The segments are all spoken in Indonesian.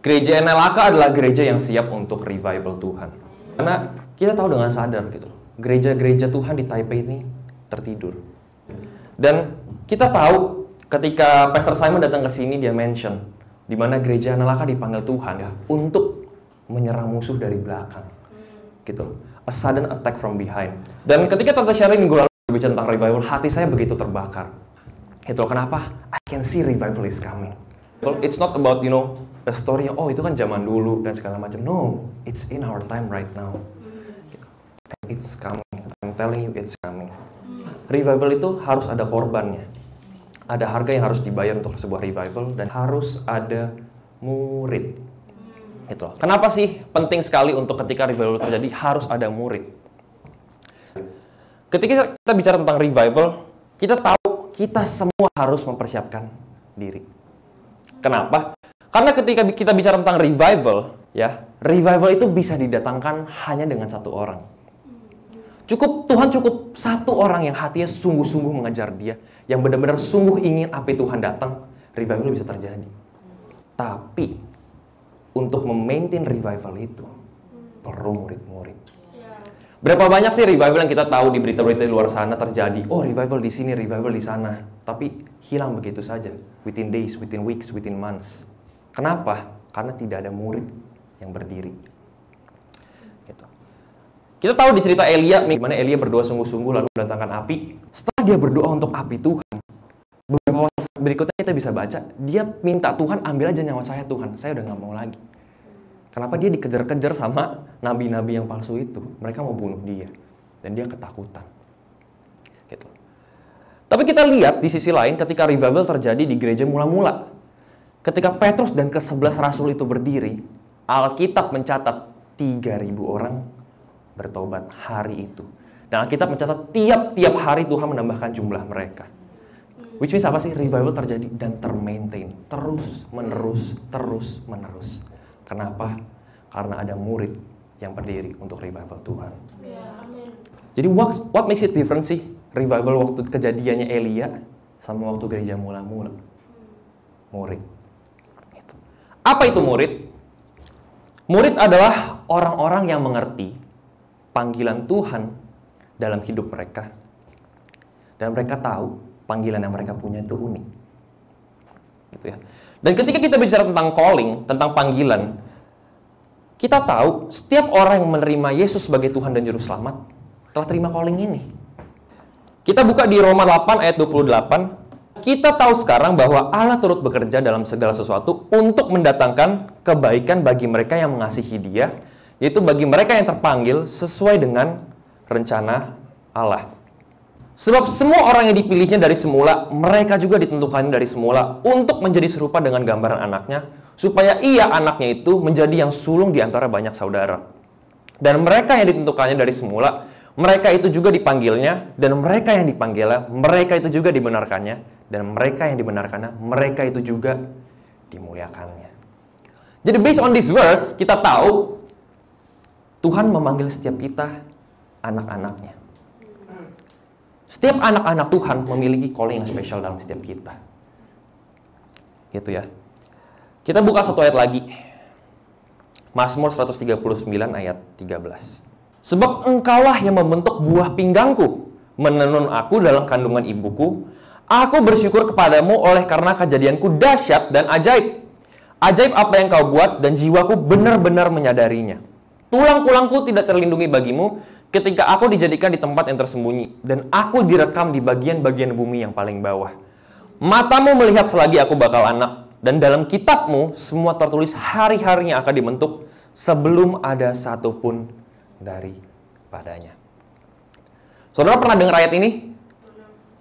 Gereja NLAK adalah gereja yang siap untuk revival Tuhan. Karena kita tahu dengan sadar gitu, gereja-gereja Tuhan di Taipei ini tertidur. Dan kita tahu ketika Pastor Simon datang ke sini, dia mention di mana gereja NLAK dipanggil Tuhan ya untuk menyerang musuh dari belakang. Gitu. A sudden attack from behind. Dan ketika Tante sharing minggu lalu berbicara tentang revival, hati saya begitu terbakar. Itu kenapa? I can see revival is coming. It's not about, a story, oh itu kan zaman dulu dan segala macam. No, it's in our time right now. It's coming. I'm telling you, it's coming. Revival itu harus ada korbannya. Ada harga yang harus dibayar untuk sebuah revival dan harus ada murid. Itu. Kenapa sih penting sekali untuk ketika revival terjadi harus ada murid? Ketika kita bicara tentang revival, kita tahu kita semua harus mempersiapkan diri. Kenapa? Karena ketika kita bicara tentang revival, revival itu bisa didatangkan hanya dengan satu orang. Tuhan cukup satu orang yang hatinya sungguh-sungguh mengejar Dia, yang benar-benar sungguh ingin api Tuhan datang, revival bisa terjadi. Tapi untuk memaintain revival itu perlu murid-murid. Berapa banyak sih revival yang kita tahu di berita-berita di luar sana terjadi? Oh, revival di sini, revival di sana. Tapi hilang begitu saja. Within days, within weeks, within months. Kenapa? Karena tidak ada murid yang berdiri. Gitu. Kita tahu di cerita Elia, bagaimana Elia berdoa sungguh-sungguh lalu mendatangkan api. Setelah dia berdoa untuk api Tuhan, beberapa waktu berikutnya kita bisa baca, dia minta Tuhan, ambil aja nyawa saya Tuhan, saya udah gak mau lagi. Kenapa dia dikejar-kejar sama nabi-nabi yang palsu itu? Mereka mau bunuh dia. Dan dia ketakutan. Gitu. Tapi kita lihat di sisi lain ketika revival terjadi di gereja mula-mula. Ketika Petrus dan ke-11 rasul itu berdiri, Alkitab mencatat 3.000 orang bertobat hari itu. Dan Alkitab mencatat tiap-tiap hari Tuhan menambahkan jumlah mereka. Which means apa sih? Revival terjadi dan termaintain. Terus menerus. Kenapa? Karena ada murid yang berdiri untuk revival Tuhan. Jadi what makes it different sih? Revival waktu kejadiannya Elia sama waktu gereja mula-mula. Murid. Gitu. Apa itu murid? Murid adalah orang-orang yang mengerti panggilan Tuhan dalam hidup mereka. Dan mereka tahu panggilan yang mereka punya itu unik. Gitu ya. Dan ketika kita bicara tentang calling, tentang panggilan, kita tahu setiap orang yang menerima Yesus sebagai Tuhan dan Juru Selamat telah terima calling ini. Kita buka di Roma 8 ayat 28. Kita tahu sekarang bahwa Allah turut bekerja dalam segala sesuatu untuk mendatangkan kebaikan bagi mereka yang mengasihi Dia, yaitu bagi mereka yang terpanggil sesuai dengan rencana Allah. Sebab semua orang yang dipilihnya dari semula, mereka juga ditentukan dari semula untuk menjadi serupa dengan gambaran anaknya, supaya ia anaknya itu menjadi yang sulung di antara banyak saudara. Dan mereka yang ditentukannya dari semula, mereka itu juga dipanggilnya, dan mereka yang dipanggilnya, mereka itu juga dibenarkannya, dan mereka yang dibenarkannya, mereka itu juga dimuliakannya. Jadi based on this verse, kita tahu Tuhan memanggil setiap kita anak-anaknya. Setiap anak-anak Tuhan memiliki calling yang spesial dalam setiap kita. Gitu ya. Kita buka satu ayat lagi. Mazmur 139 ayat 13. Sebab engkaulah yang membentuk buah pinggangku, menenun aku dalam kandungan ibuku. Aku bersyukur kepadamu oleh karena kejadianku dahsyat dan ajaib. Ajaib apa yang kau buat dan jiwaku benar-benar menyadarinya. Tulang-tulangku tidak terlindungi bagimu ketika aku dijadikan di tempat yang tersembunyi dan aku direkam di bagian-bagian bumi yang paling bawah. Matamu melihat selagi aku bakal anak dan dalam kitabmu semua tertulis hari-harinya akan dibentuk sebelum ada satupun daripadanya. Saudara pernah dengar ayat ini?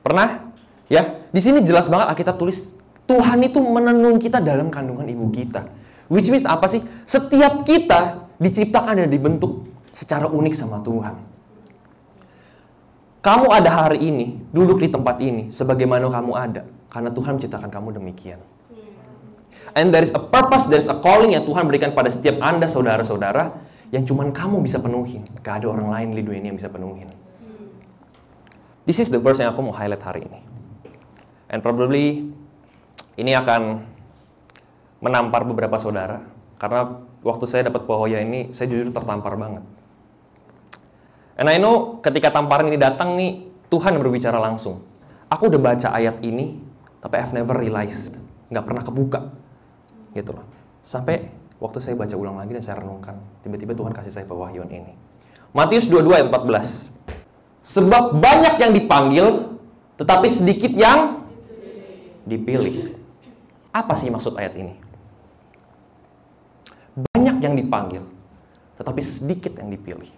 Pernah? Ya, di sini jelas banget Alkitab tulis Tuhan itu menenun kita dalam kandungan ibu kita. Which means apa sih? Setiap kita diciptakan dan dibentuk secara unik sama Tuhan. Kamu ada hari ini, duduk di tempat ini, sebagaimana kamu ada. Karena Tuhan menciptakan kamu demikian. And there is a purpose, there is a calling yang Tuhan berikan pada setiap Anda, saudara-saudara, yang cuman kamu bisa penuhin. Gak ada orang lain di dunia ini yang bisa penuhin. This is the verse yang aku mau highlight hari ini. And probably, ini akan menampar beberapa saudara. Karena waktu saya dapat Pohoya ini, saya jujur tertampar banget. And I know ketika tamparan ini datang nih, Tuhan berbicara langsung. Aku udah baca ayat ini, tapi I've never realized. Nggak pernah kebuka. Gitu loh. Sampai waktu saya baca ulang lagi dan saya renungkan, tiba-tiba Tuhan kasih saya pewahyuan ini. Matius 22 ayat 14. Sebab banyak yang dipanggil, tetapi sedikit yang dipilih. Apa sih maksud ayat ini? Banyak yang dipanggil, tetapi sedikit yang dipilih.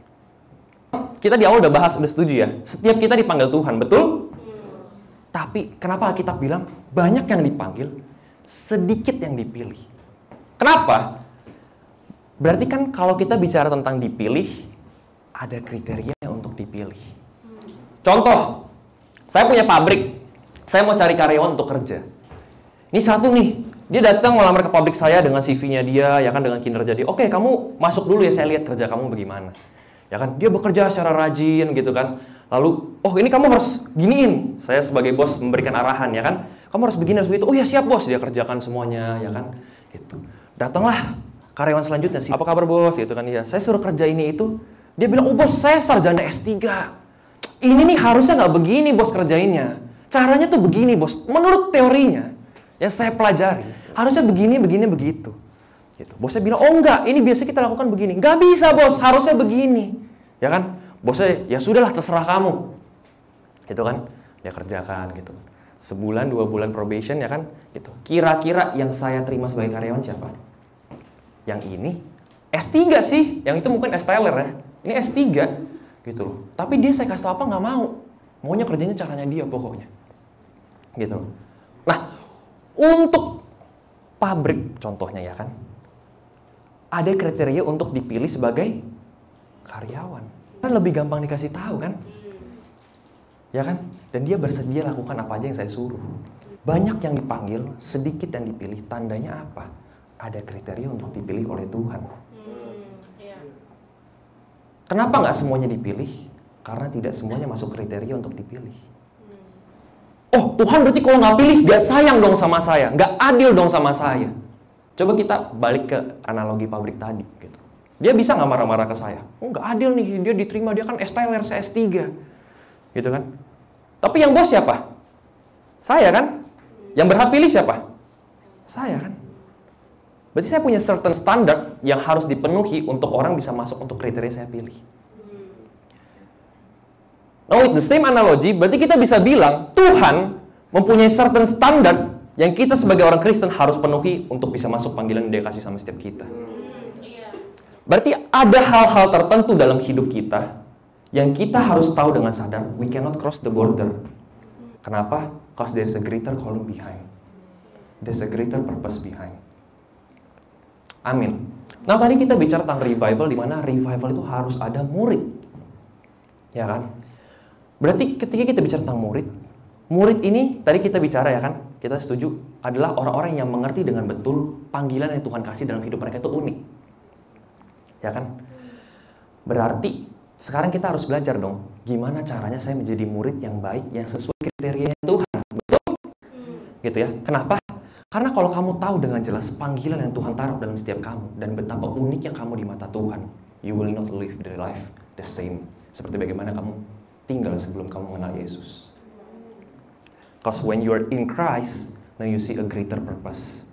Kita di awal udah bahas, udah setuju ya? Setiap kita dipanggil Tuhan, betul? Tapi kenapa Alkitab bilang banyak yang dipanggil, sedikit yang dipilih? Kenapa? Berarti kan kalau kita bicara tentang dipilih, ada kriteria untuk dipilih. Contoh, saya punya pabrik, saya mau cari karyawan untuk kerja. Ini satu nih, dia datang melamar ke pabrik saya dengan CV-nya dia, ya kan, dengan kinerja dia. Oke, kamu masuk dulu ya, saya lihat kerja kamu bagaimana. Ya kan, dia bekerja secara rajin gitu kan. Lalu, oh ini kamu harus giniin. Saya sebagai bos memberikan arahan, ya kan. Kamu harus begini, harus begitu. Oh ya siap bos, dia kerjakan semuanya, ya kan. Gitu. Datanglah karyawan selanjutnya sih. Apa kabar bos? Gitu kan dia. Saya suruh kerja ini itu. Dia bilang, oh bos saya sarjana S3. Ini nih harusnya nggak begini bos kerjainnya. Caranya tuh begini bos. Menurut teorinya yang saya pelajari, harusnya begini, begitu. Gitu. Bosnya bilang, oh enggak, ini biasa kita lakukan begini. Nggak bisa bos, harusnya begini. Ya kan? Bosnya, ya sudahlah terserah kamu. Gitu kan? Dia kerjakan gitu. Sebulan, 2 bulan probation ya kan? Gitu. Kira-kira yang saya terima sebagai karyawan siapa? Yang ini S3 sih, yang itu mungkin S-Tyler ya. Ini S3 gitu loh. Tapi dia saya kasih tau apa nggak mau. Maunya kerjanya caranya dia pokoknya. Gitu loh. Nah, untuk pabrik contohnya ya kan, ada kriteria untuk dipilih sebagai karyawan. Kan lebih gampang dikasih tahu kan? Ya kan? Dan dia bersedia lakukan apa aja yang saya suruh. Banyak yang dipanggil, sedikit yang dipilih. Tandanya apa? Ada kriteria untuk dipilih oleh Tuhan. Kenapa nggak semuanya dipilih? Karena tidak semuanya masuk kriteria untuk dipilih. Oh, Tuhan berarti kalau nggak pilih, dia sayang dong sama saya. Nggak adil dong sama saya. Coba kita balik ke analogi pabrik tadi. Gitu. Dia bisa nggak marah-marah ke saya? Oh, nggak adil nih, dia diterima, dia kan S-Tyler, saya S3. Gitu kan? Tapi yang bos siapa? Saya kan? Yang berhak pilih siapa? Saya kan? Berarti saya punya certain standard yang harus dipenuhi untuk orang bisa masuk untuk kriteria saya pilih. Now with the same analogy, berarti kita bisa bilang Tuhan mempunyai certain standard yang kita sebagai orang Kristen harus penuhi untuk bisa masuk panggilan yang Dia kasih sama setiap kita. Berarti ada hal-hal tertentu dalam hidup kita yang kita harus tahu dengan sadar, we cannot cross the border. Kenapa? Because there's a greater calling behind. There's a greater purpose behind. Amin. Nah tadi kita bicara tentang revival, di mana revival itu harus ada murid. Ya kan? Berarti ketika kita bicara tentang murid, murid ini tadi kita bicara ya kan, kita setuju adalah orang-orang yang mengerti dengan betul panggilan yang Tuhan kasih dalam hidup mereka itu unik. Ya kan? Berarti sekarang kita harus belajar dong, gimana caranya saya menjadi murid yang baik, yang sesuai kriteria Tuhan. Betul? Gitu ya. Kenapa? Karena kalau kamu tahu dengan jelas panggilan yang Tuhan taruh dalam setiap kamu dan betapa uniknya kamu di mata Tuhan, you will not live the life the same. Seperti bagaimana kamu tinggal sebelum kamu mengenal Yesus. Because when you are in Christ, now you see a greater purpose.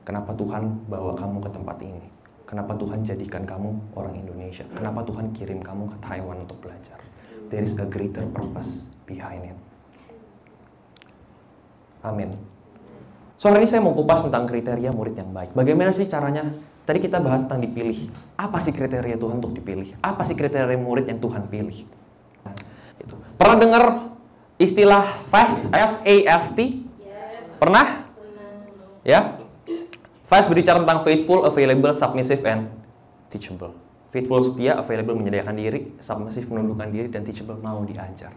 Kenapa Tuhan bawa kamu ke tempat ini? Kenapa Tuhan jadikan kamu orang Indonesia? Kenapa Tuhan kirim kamu ke Taiwan untuk belajar? There is a greater purpose behind it. Amin. So hari ini saya mau kupas tentang kriteria murid yang baik. Bagaimana sih caranya? Tadi kita bahas tentang dipilih. Apa sih kriteria Tuhan untuk dipilih? Apa sih kriteria murid yang Tuhan pilih? Gitu. Pernah dengar istilah FAST? F-A-S-T? Yes. Pernah? Ya? FAST berbicara tentang faithful, available, submissive, and teachable. Faithful, setia, available, menyediakan diri, submissive, menundukkan diri, dan teachable, mau diajar.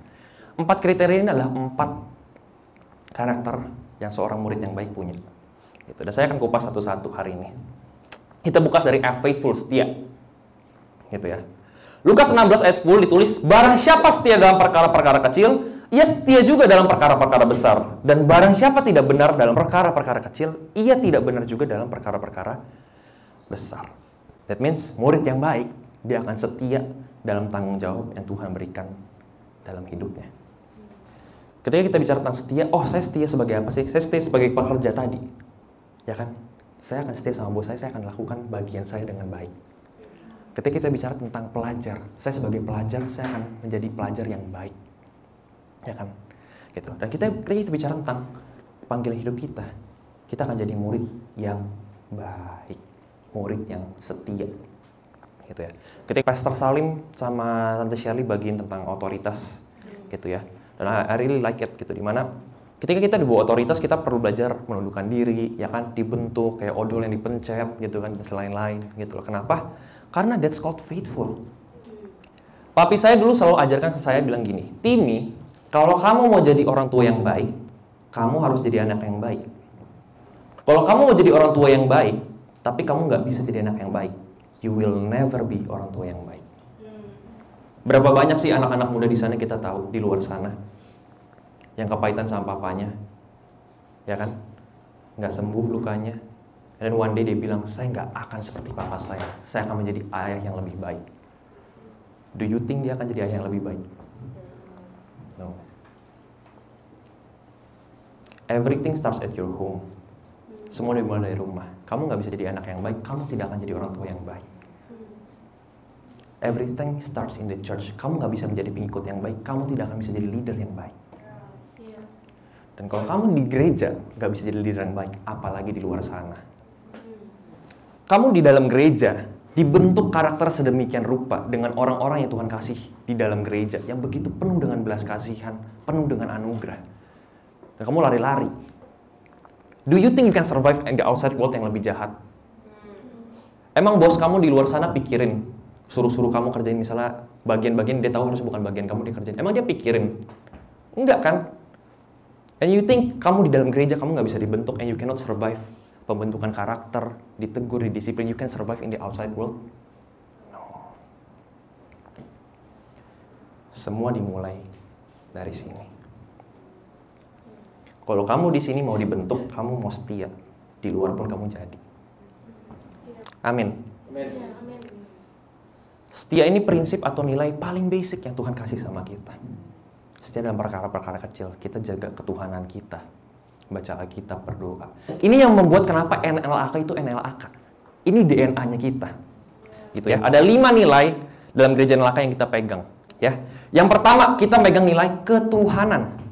4 kriteria ini adalah 4 karakter yang seorang murid yang baik punya. Gitu. Dan saya akan kupas satu-satu hari ini. Kita buka dari F, faithful, setia. Gitu ya. Lukas 16 ayat 10 ditulis, barang siapa setia dalam perkara-perkara kecil, ia setia juga dalam perkara-perkara besar. Dan barang siapa tidak benar dalam perkara-perkara kecil, ia tidak benar juga dalam perkara-perkara besar. That means murid yang baik, dia akan setia dalam tanggung jawab yang Tuhan berikan dalam hidupnya. Ketika kita bicara tentang setia, saya setia sebagai apa sih? Saya setia sebagai pekerja tadi. Ya kan? Saya akan setia sama bos saya akan lakukan bagian saya dengan baik. Ketika kita bicara tentang pelajar, saya sebagai pelajar, saya akan menjadi pelajar yang baik. Ya kan? Gitu. Dan ketika kita bicara tentang panggilan hidup kita akan jadi murid yang baik. Murid yang setia. Gitu ya. Ketika Pastor Salim sama Tante Shirley bagiin tentang otoritas gitu ya. Dan I really like it gitu, dimana ketika kita di bawah otoritas kita perlu belajar menundukkan diri, ya kan, dibentuk kayak odol yang dipencet gitu kan, dan lain-lain gitu loh. Kenapa? Karena that's called faithful. Papi saya dulu selalu ajarkan ke saya bilang gini, Timmy, kalau kamu mau jadi orang tua yang baik, kamu harus jadi anak yang baik. Kalau kamu mau jadi orang tua yang baik, tapi kamu nggak bisa jadi anak yang baik, you will never be orang tua yang baik. Berapa banyak sih anak-anak muda di sana kita tahu, di luar sana, yang kepahitan sama papanya, ya kan? Nggak sembuh lukanya. Dan one day dia bilang, saya nggak akan seperti papa saya akan menjadi ayah yang lebih baik. Do you think dia akan jadi ayah yang lebih baik? No. Everything starts at your home. Semua dimulai dari rumah. Kamu nggak bisa jadi anak yang baik, kamu tidak akan jadi orang tua yang baik. Everything starts in the church. Kamu nggak bisa menjadi pengikut yang baik, kamu tidak akan bisa jadi leader yang baik. Dan kalau kamu di gereja nggak bisa jadi leader yang baik, apalagi di luar sana. Kamu di dalam gereja dibentuk karakter sedemikian rupa dengan orang-orang yang Tuhan kasih di dalam gereja yang begitu penuh dengan belas kasihan, penuh dengan anugerah. Dan kamu lari-lari. Do you think you can survive in the outside world yang lebih jahat? Emang bos kamu di luar sana pikirin suruh-suruh kamu kerjain misalnya bagian-bagian dia tahu harus bukan bagian kamu dikerjain. Emang dia pikirin? Enggak kan? And you think kamu di dalam gereja kamu nggak bisa dibentuk and you cannot survive pembentukan karakter, ditegur, didisiplin, you can survive in the outside world? No. Semua dimulai dari sini. Kalau kamu di sini mau dibentuk, kamu mau setia. Di luar pun kamu jadi. Amin. Setia ini prinsip atau nilai paling basic yang Tuhan kasih sama kita. Setia dalam perkara-perkara kecil. Kita jaga ketuhanan kita. Baca Alkitab, berdoa. Ini yang membuat kenapa NLAK itu NLAK. Ini DNA-nya kita. Gitu ya. Ada 5 nilai dalam gereja NLAK yang kita pegang. Ya. Yang pertama, kita pegang nilai ketuhanan.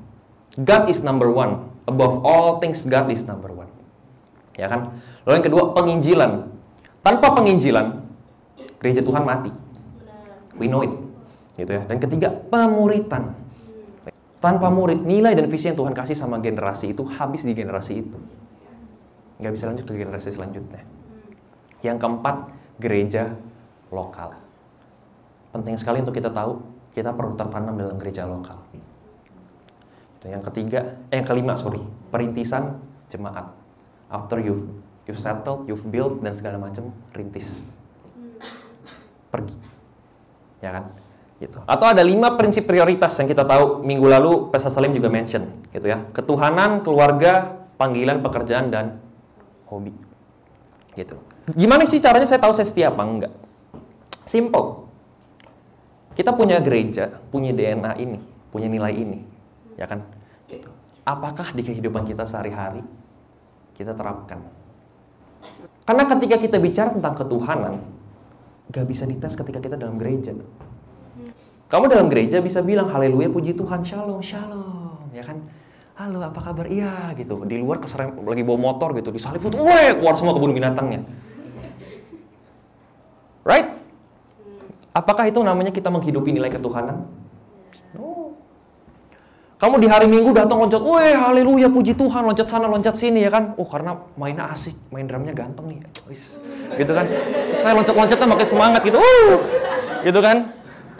God is number one. Above all things, God is number one. Ya kan? Lalu yang kedua, penginjilan. Tanpa penginjilan, gereja Tuhan mati. We know it. Gitu ya. Dan ketiga, pemuritan. Tanpa murid, nilai dan visi yang Tuhan kasih sama generasi itu habis di generasi itu. Nggak bisa lanjut ke generasi selanjutnya. Yang keempat, gereja lokal. Penting sekali untuk kita tahu, kita perlu tertanam dalam gereja lokal. Yang kelima, perintisan jemaat. After you've settled, you've built dan segala macam, rintis. Pergi. Ya kan? Gitu. Atau ada 5 prinsip prioritas yang kita tahu minggu lalu Pastor Salim juga mention, gitu ya. Ketuhanan, keluarga, panggilan, pekerjaan dan hobi. Gitu. Gimana sih caranya saya tahu saya setia apa enggak? Simple. Kita punya gereja, punya DNA ini, punya nilai ini, ya kan? Gitu. Apakah di kehidupan kita sehari-hari kita terapkan? Karena ketika kita bicara tentang ketuhanan, gak bisa dites ketika kita dalam gereja. Kamu dalam gereja bisa bilang, haleluya, puji Tuhan, shalom, shalom, ya kan? Halo, apa kabar? Iya, gitu. Di luar keserem, lagi bawa motor gitu, disalip, keluar semua kebun binatangnya. Right? Apakah itu namanya kita menghidupi nilai ketuhanan? No. Kamu di hari Minggu datang loncat, haleluya, puji Tuhan, loncat sana, loncat sini, ya kan? Oh, karena mainnya asik, main drumnya ganteng nih. Wis. Gitu kan? Saya loncat-loncatnya makin semangat gitu. Gitu kan?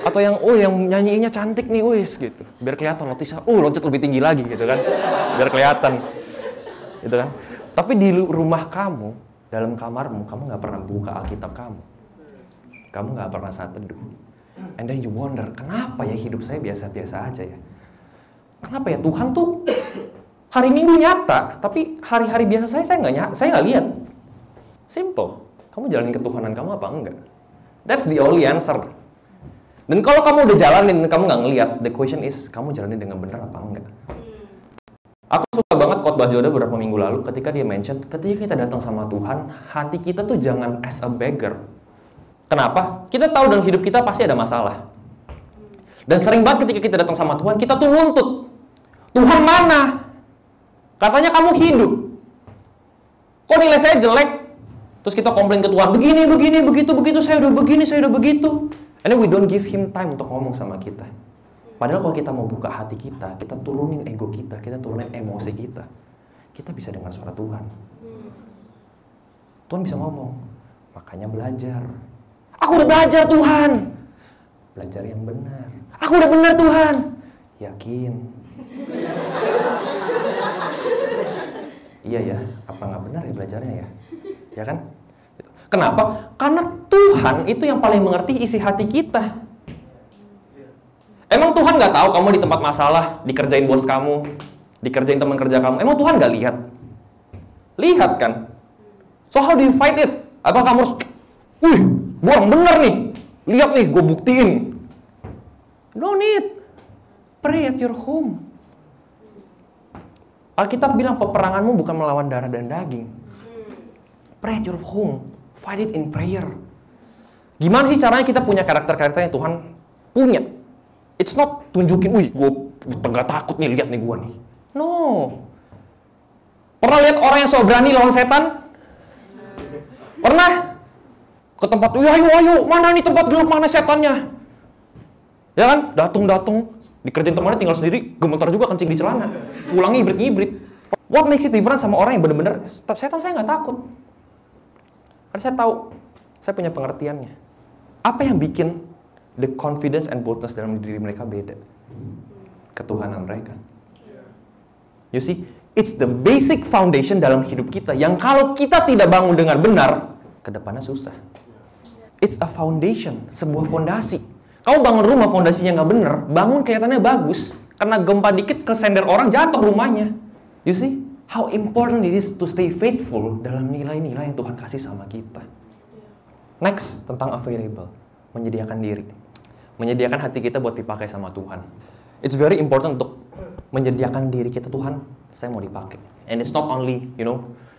Atau yang nyanyiinnya cantik nih, wis gitu. Biar kelihatan notisnya, loncat lebih tinggi lagi gitu kan. Biar kelihatan. Gitu kan. Tapi di rumah kamu, dalam kamarmu, kamu nggak pernah buka Alkitab kamu. Kamu nggak pernah saat teduh. And then you wonder, kenapa ya hidup saya biasa-biasa aja ya? Kenapa ya Tuhan tuh hari Minggu nyata, tapi hari-hari biasa saya nggak lihat. Simple. Kamu jalanin ketuhanan kamu apa enggak? That's the only answer. Dan kalau kamu udah jalanin, kamu nggak ngeliat, the question is, kamu jalanin dengan benar apa enggak? Aku suka banget khotbah Joda beberapa minggu lalu ketika dia mention, ketika kita datang sama Tuhan, hati kita tuh jangan as a beggar. Kenapa? Kita tahu dalam hidup kita pasti ada masalah. Dan sering banget ketika kita datang sama Tuhan, kita tuh nuntut. Tuhan mana? Katanya kamu hidup. Kok nilai saya jelek? Terus kita komplain ke Tuhan, begini, begitu, saya udah begini, saya udah begitu. And then we don't give him time untuk ngomong sama kita. Padahal kalau kita mau buka hati kita turunin ego kita turunin emosi kita bisa dengar suara Tuhan. Tuhan bisa ngomong, makanya belajar. Aku udah belajar Tuhan. Belajar yang benar. Aku udah benar Tuhan. Yakin. Iya ya, apa nggak benar ya belajarnya ya? Ya kan? Kenapa? Karena Tuhan itu yang paling mengerti isi hati kita. Emang Tuhan nggak tahu kamu di tempat masalah, dikerjain bos kamu, dikerjain teman kerja kamu. Emang Tuhan nggak lihat? Lihat kan? So how do you fight it? Apa kamu harus, wih, gue orang bener nih, lihat nih, gue buktiin. No need. Pray at your home. Alkitab bilang peperanganmu bukan melawan darah dan daging. Pray at your home. Fight it in prayer. Gimana sih caranya kita punya karakter-karakter yang Tuhan punya? It's not tunjukin, wih, gue nggak takut nih, lihat nih gue nih. No. Pernah lihat orang yang so berani lawan setan? Pernah? Ke tempat, ayo, mana nih tempat gelap, mana setannya? Ya kan? Datang, dikerjain temannya tinggal sendiri, gemetar juga kencing di celana. Pulang ngibrit-ngibrit. What makes it different sama orang yang bener-bener, setan saya nggak takut. Karena saya tahu, saya punya pengertiannya. Apa yang bikin the confidence and boldness dalam diri mereka beda? Ketuhanan mereka. You see, it's the basic foundation dalam hidup kita yang kalau kita tidak bangun dengan benar, ke depannya susah. It's a foundation, sebuah fondasi. Kamu bangun rumah fondasinya nggak benar, bangun kelihatannya bagus, kena gempa dikit kesender orang jatuh rumahnya. You see? How important it is to stay faithful dalam nilai-nilai yang Tuhan kasih sama kita. Next, tentang available. Menyediakan diri. Menyediakan hati kita buat dipakai sama Tuhan. It's very important untuk menyediakan diri kita, Tuhan, saya mau dipakai. And it's not only,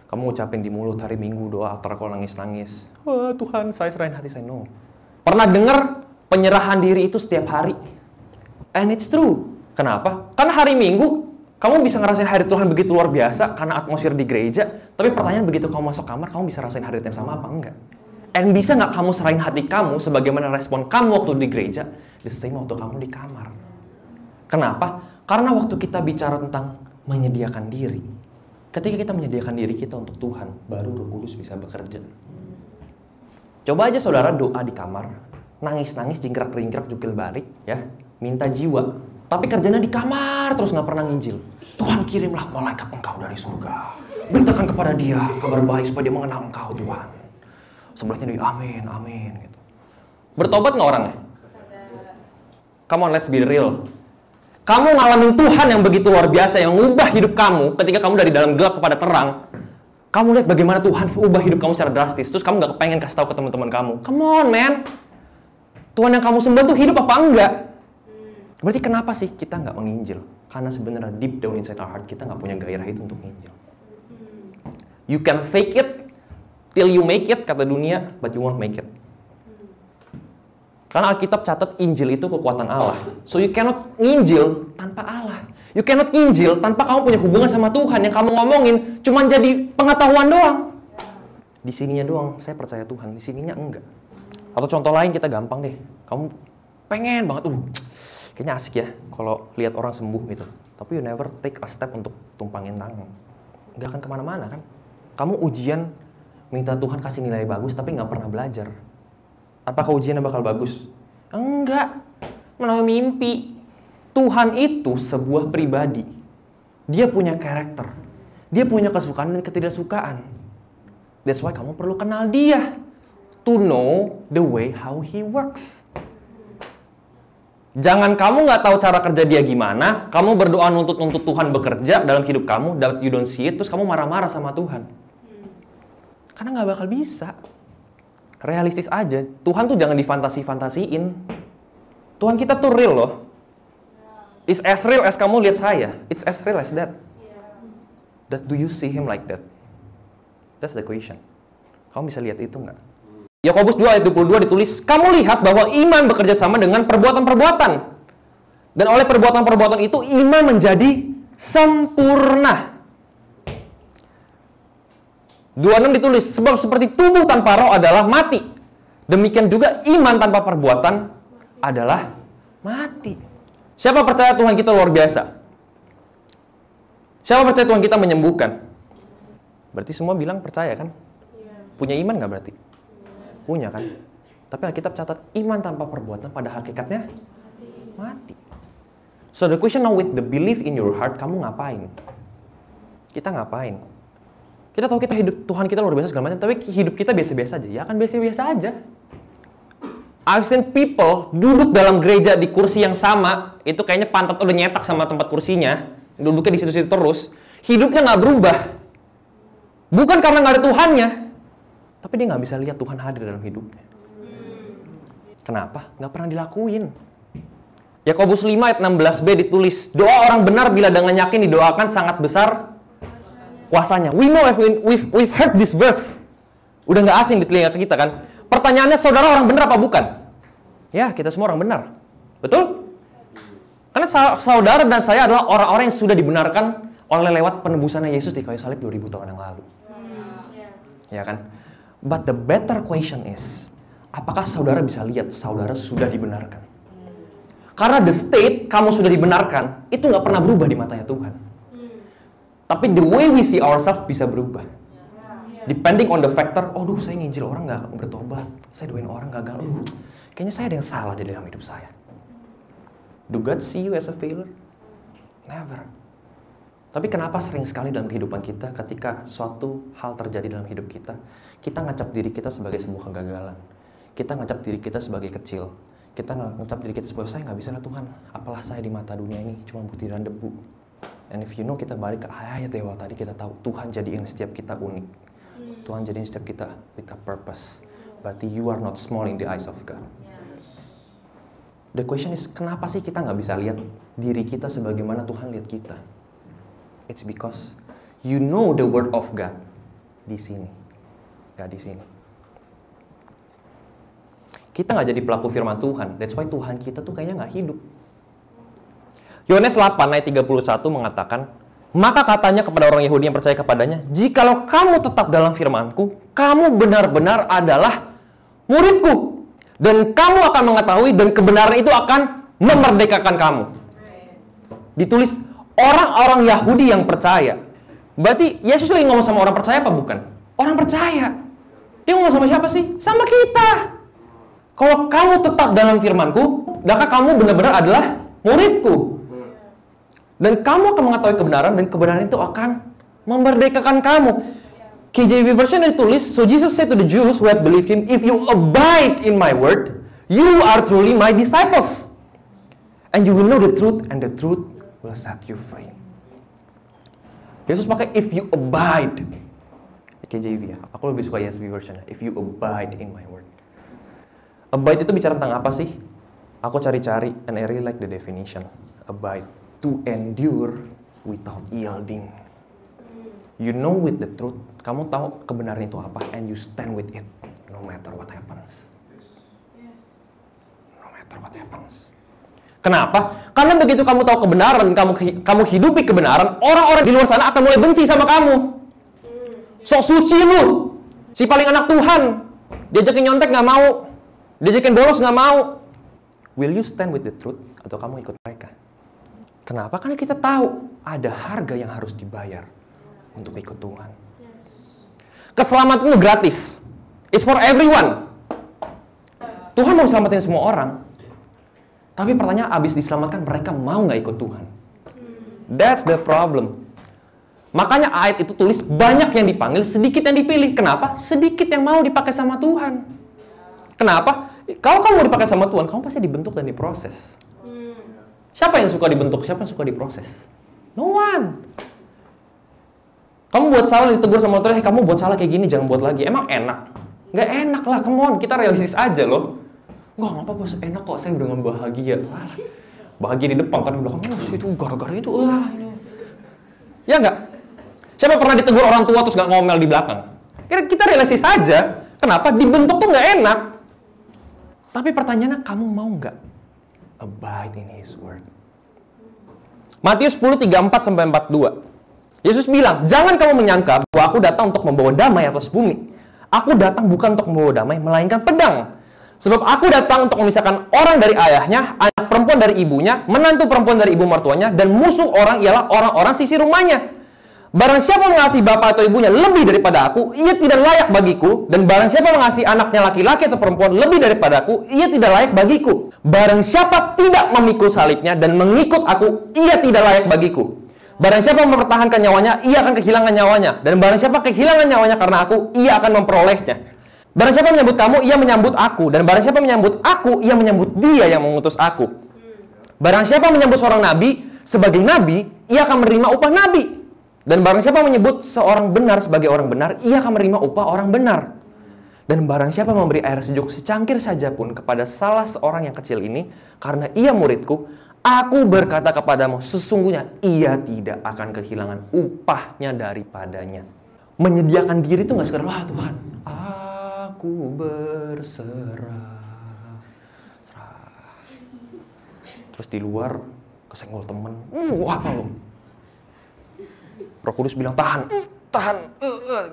kamu ucapin di mulut hari Minggu, doa altar call, nangis-nangis. Wah, Tuhan, saya serahin hati saya. No. Pernah dengar penyerahan diri itu setiap hari? And it's true. Kenapa? Karena hari Minggu, kamu bisa ngerasain hari Tuhan begitu luar biasa karena atmosfer di gereja. Tapi pertanyaan, begitu kamu masuk kamar, kamu bisa rasain hari yang sama apa enggak? And bisa nggak kamu serahin hati kamu sebagaimana respon kamu waktu di gereja, the same waktu kamu di kamar? Kenapa? Karena waktu kita bicara tentang menyediakan diri, ketika kita menyediakan diri kita untuk Tuhan, baru Roh Kudus bisa bekerja. Coba aja saudara doa di kamar, nangis-nangis, jingkrak-jingkrak, jungkil balik, ya, minta jiwa. Tapi kerjanya di kamar terus nggak pernah nginjil. Tuhan, kirimlah malaikat Engkau dari surga. Beritakan kepada dia kabar baik supaya dia mengenal Engkau, Tuhan. Sebelahnya dia, amin, amin. Gitu. Bertobat nggak orangnya? Come on, let's be real. Kamu ngalamin Tuhan yang begitu luar biasa, yang mengubah hidup kamu ketika kamu dari dalam gelap kepada terang. Kamu lihat bagaimana Tuhan ubah hidup kamu secara drastis. Terus kamu nggak kepengen kasih tahu ke teman-teman kamu. Come on, man. Tuhan yang kamu sembah tuh hidup apa enggak? Berarti kenapa sih kita nggak menginjil? Karena sebenarnya deep down inside our heart kita nggak punya gairah itu untuk menginjil. You can fake it till you make it, kata dunia, but you won't make it. Karena Alkitab catat Injil itu kekuatan Allah. So you cannot nginjil tanpa Allah. You cannot nginjil tanpa kamu punya hubungan sama Tuhan. Yang kamu ngomongin cuma jadi pengetahuan doang. Di sininya doang, saya percaya Tuhan. Di sininya enggak. Atau contoh lain kita gampang deh. Kamu pengen banget, kayaknya asik ya kalau lihat orang sembuh gitu. Tapi you never take a step untuk tumpangin tangan. Nggak akan kemana-mana kan. Kamu ujian minta Tuhan kasih nilai bagus tapi nggak pernah belajar. Apakah ujiannya bakal bagus? Enggak. Melalui mimpi. Tuhan itu sebuah pribadi. Dia punya karakter. Dia punya kesukaan dan ketidaksukaan. That's why kamu perlu kenal dia. To know the way how he works. Jangan kamu nggak tahu cara kerja dia gimana, kamu berdoa nuntut Tuhan bekerja dalam hidup kamu, but you don't see it, terus kamu marah-marah sama Tuhan. Karena nggak bakal bisa. realistis aja. Tuhan tuh jangan difantasi-fantasiin. Tuhan kita tuh real loh. It's as real as kamu lihat saya. It's as real as that. That do you see him like that? That's the question. Kamu bisa lihat itu nggak? Yakobus 2 ayat 22 ditulis, kamu lihat bahwa iman bekerja sama dengan perbuatan-perbuatan. Dan oleh perbuatan-perbuatan itu iman menjadi sempurna. 26 ditulis, sebab seperti tubuh tanpa roh adalah mati. Demikian juga iman tanpa perbuatan adalah mati. Siapa percaya Tuhan kita luar biasa? Siapa percaya Tuhan kita menyembuhkan? Berarti semua bilang percaya kan? Punya iman nggak berarti? Punya kan? Tapi Alkitab catat, iman tanpa perbuatan pada hakikatnya mati. So the question now, with the belief in your heart, kamu ngapain? Kita ngapain? Kita tahu kita hidup, Tuhan kita luar biasa segala macam, tapi hidup kita biasa-biasa aja. Ya kan biasa-biasa aja. I've seen people duduk dalam gereja di kursi yang sama, itu kayaknya pantat udah nyetak sama tempat kursinya, duduknya di situ-situ terus, hidupnya nggak berubah. Bukan karena nggak ada Tuhannya, tapi dia nggak bisa lihat Tuhan hadir dalam hidupnya. Kenapa? Nggak pernah dilakuin. Yakobus 5 ayat 16b ditulis, doa orang benar bila dengan yakin didoakan sangat besar kuasanya. We know, we've heard this verse. Udah nggak asing di telinga kita kan? Pertanyaannya, saudara orang benar apa bukan? Ya, kita semua orang benar. Betul? Karena saudara dan saya adalah orang-orang yang sudah dibenarkan oleh lewat penebusannya Yesus di kayu salib 2000 tahun yang lalu. Ya kan? But the better question is, apakah saudara bisa lihat saudara sudah dibenarkan? Karena the state kamu sudah dibenarkan, itu nggak pernah berubah di matanya Tuhan. Tapi the way we see ourselves bisa berubah. Depending on the factor, saya nginjil orang nggak bertobat, saya doain orang gagal, kayaknya saya ada yang salah di dalam hidup saya. Do God see you as a failure? Never. Tapi kenapa sering sekali dalam kehidupan kita, ketika suatu hal terjadi dalam hidup kita, kita ngacap diri kita sebagai sebuah kegagalan. Kita ngacap diri kita sebagai kecil. Kita ngacap diri kita sebagai, saya nggak bisa lah Tuhan, apalah saya di mata dunia ini, cuma butiran debu. And if you know, kita balik ke ayat Dewa tadi, kita tahu Tuhan jadiin setiap kita unik. Tuhan jadiin setiap kita with a purpose. Berarti you are not small in the eyes of God. The question is, kenapa sih kita nggak bisa lihat diri kita sebagaimana Tuhan lihat kita? It's because you know the word of God di sini, nggak di sini. Kita nggak jadi pelaku firman Tuhan. That's why Tuhan kita tuh kayaknya nggak hidup. Yohanes 8 ayat 31 mengatakan, maka katanya kepada orang Yahudi yang percaya kepadanya, jikalau kamu tetap dalam firman-Ku, kamu benar-benar adalah murid-Ku. Dan kamu akan mengetahui dan kebenaran itu akan memerdekakan kamu. Ditulis orang-orang Yahudi yang percaya. Berarti Yesus lagi ngomong sama orang percaya apa bukan? Orang percaya. Dia ngomong sama siapa sih? Sama kita. Kalau kamu tetap dalam firman-Ku, maka kamu benar-benar adalah murid-Ku. Dan kamu akan mengetahui kebenaran, dan kebenaran itu akan memerdekakan kamu. KJV version ditulis, so Jesus said to the Jews who had believed him, if you abide in my word, you are truly my disciples. And you will know the truth, and the truth will set you free. Yesus pakai if you abide. KJV ya, aku lebih suka ESV version. If you abide in my word. Abide itu bicara tentang apa sih? Aku cari-cari, and I really like the definition. Abide. To endure without yielding. You know with the truth, kamu tahu kebenaran itu apa, and you stand with it, no matter what happens. No matter what happens. Kenapa? Karena begitu kamu tahu kebenaran, kamu hidupi kebenaran, orang-orang di luar sana akan mulai benci sama kamu. Sok suci lu, si paling anak Tuhan, diajakin nyontek nggak mau, diajakin bolos nggak mau. Will you stand with the truth, atau kamu ikut mereka? Kenapa? Karena kita tahu ada harga yang harus dibayar untuk ikut Tuhan. Keselamatan itu gratis. It's for everyone. Tuhan mau selamatin semua orang. Tapi pertanyaan, abis diselamatkan mereka mau nggak ikut Tuhan? That's the problem. Makanya ayat itu tulis banyak yang dipanggil, sedikit yang dipilih. Kenapa? Sedikit yang mau dipakai sama Tuhan. Kenapa? Kalau kamu mau dipakai sama Tuhan, kamu pasti dibentuk dan diproses. Siapa yang suka dibentuk? Siapa yang suka diproses? No one. Kamu buat salah ditegur sama Tuhan, kamu buat salah kayak gini, jangan buat lagi. Emang enak? Nggak enak lah, come on, kita realistis aja loh. Nggak apa-apa, enak kok, saya udah bahagia. Bahagia di depan, kan di belakang, itu gara-gara itu, ini. Ya nggak? Siapa pernah ditegur orang tua terus nggak ngomel di belakang? Kita realistis aja, kenapa? Dibentuk tuh nggak enak. Tapi pertanyaannya, kamu mau nggak abide in His word? Matius 10:34-42. Yesus bilang, jangan kamu menyangka bahwa aku datang untuk membawa damai atas bumi. Aku datang bukan untuk membawa damai, melainkan pedang. Sebab aku datang untuk memisahkan orang dari ayahnya, anak perempuan dari ibunya, menantu perempuan dari ibu mertuanya, dan musuh orang ialah orang-orang sisi rumahnya. Barang siapa mengasihi bapak atau ibunya lebih daripada aku, ia tidak layak bagiku. Dan barang siapa mengasihi anaknya laki-laki atau perempuan lebih daripada aku, ia tidak layak bagiku. Barang siapa tidak memikul salibnya dan mengikut aku, ia tidak layak bagiku. Barang siapa mempertahankan nyawanya, ia akan kehilangan nyawanya. Dan barang siapa kehilangan nyawanya karena aku, ia akan memperolehnya. Barang siapa menyambut kamu, ia menyambut aku. Dan barang siapa menyambut aku, ia menyambut dia yang mengutus aku. Barang siapa menyambut seorang nabi sebagai nabi, ia akan menerima upah nabi. Dan barang siapa menyebut seorang benar sebagai orang benar, ia akan menerima upah orang benar. Dan barang siapa memberi air sejuk secangkir saja pun kepada salah seorang yang kecil ini, karena ia muridku, aku berkata kepadamu, sesungguhnya ia tidak akan kehilangan upahnya daripadanya. Menyediakan diri itu nggak sekedar, wah Tuhan, aku berserah. Terus di luar, kesenggol temen, apa lo? Roh Kudus bilang, tahan,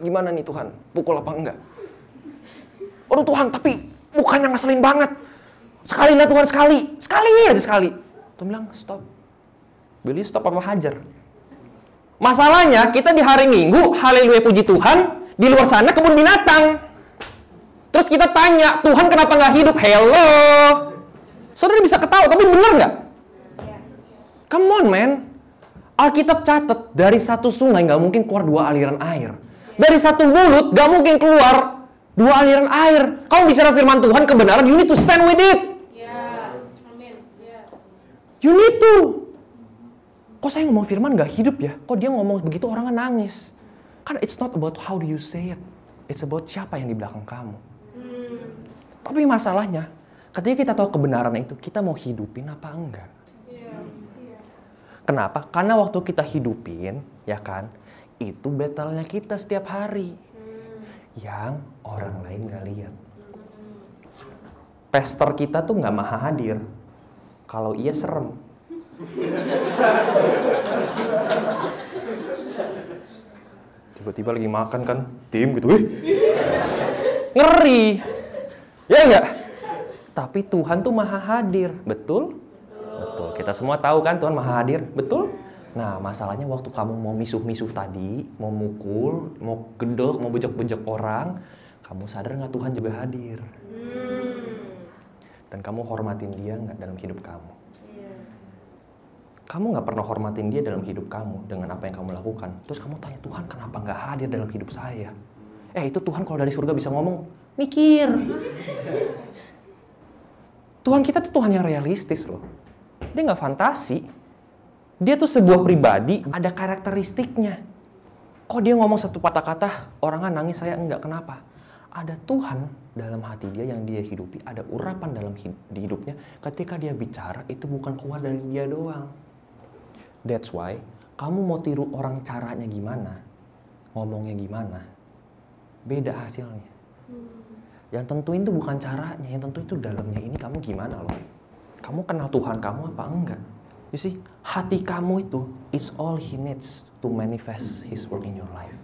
gimana nih Tuhan, pukul apa enggak? Aduh Tuhan, tapi mukanya ngeselin banget. Sekali lah Tuhan, sekali. Tuhan bilang, stop. Beli stop apa hajar? Masalahnya, kita di hari Minggu, haleluya puji Tuhan, di luar sana kebun binatang. Terus kita tanya, Tuhan kenapa nggak hidup? Hello. Saudara bisa ketawa, tapi benar nggak? Come on, man. Alkitab catat, dari satu sungai nggak mungkin keluar dua aliran air. Dari satu mulut nggak mungkin keluar dua aliran air. Kalau bicara firman Tuhan, kebenaran, you need to stand with it. You need to. Kok saya ngomong firman nggak hidup ya? Kok dia ngomong begitu orang nangis? Kan it's not about how do you say it. It's about siapa yang di belakang kamu. Tapi masalahnya, ketika kita tahu kebenaran itu, kita mau hidupin apa enggak? Kenapa? Karena waktu kita hidupin, ya kan, itu battle-nya kita setiap hari. Yang orang lain gak lihat. Pastor kita tuh gak maha hadir. Kalau iya serem. Tiba-tiba lagi makan kan, tim gitu. Ngeri. Ya enggak? Tapi Tuhan tuh maha hadir. Betul? Betul, kita semua tahu kan Tuhan maha hadir, betul? Nah, masalahnya waktu kamu mau misuh-misuh tadi, mau mukul, mau gedok, mau bejek-bejek orang, kamu sadar nggak Tuhan juga hadir? Dan kamu hormatin dia nggak dalam hidup kamu? Kamu nggak pernah hormatin dia dalam hidup kamu dengan apa yang kamu lakukan. Terus kamu tanya, Tuhan kenapa nggak hadir dalam hidup saya? Itu Tuhan kalau dari surga bisa ngomong, mikir. Tuhan kita tuh Tuhan yang realistis loh. Dia nggak fantasi. Dia tuh sebuah pribadi, ada karakteristiknya. Kok dia ngomong satu patah kata, orangnya nangis, saya enggak, kenapa? Ada Tuhan dalam hati dia yang dia hidupi. Ada urapan dalam di hidupnya. Ketika dia bicara, itu bukan keluar dari dia doang. That's why, kamu mau tiru orang caranya gimana, ngomongnya gimana, beda hasilnya. Yang tentuin itu bukan caranya, yang tentuin itu dalamnya ini kamu gimana loh. Kamu kenal Tuhan kamu apa enggak? You see, hati kamu itu is all He needs to manifest His work in your life.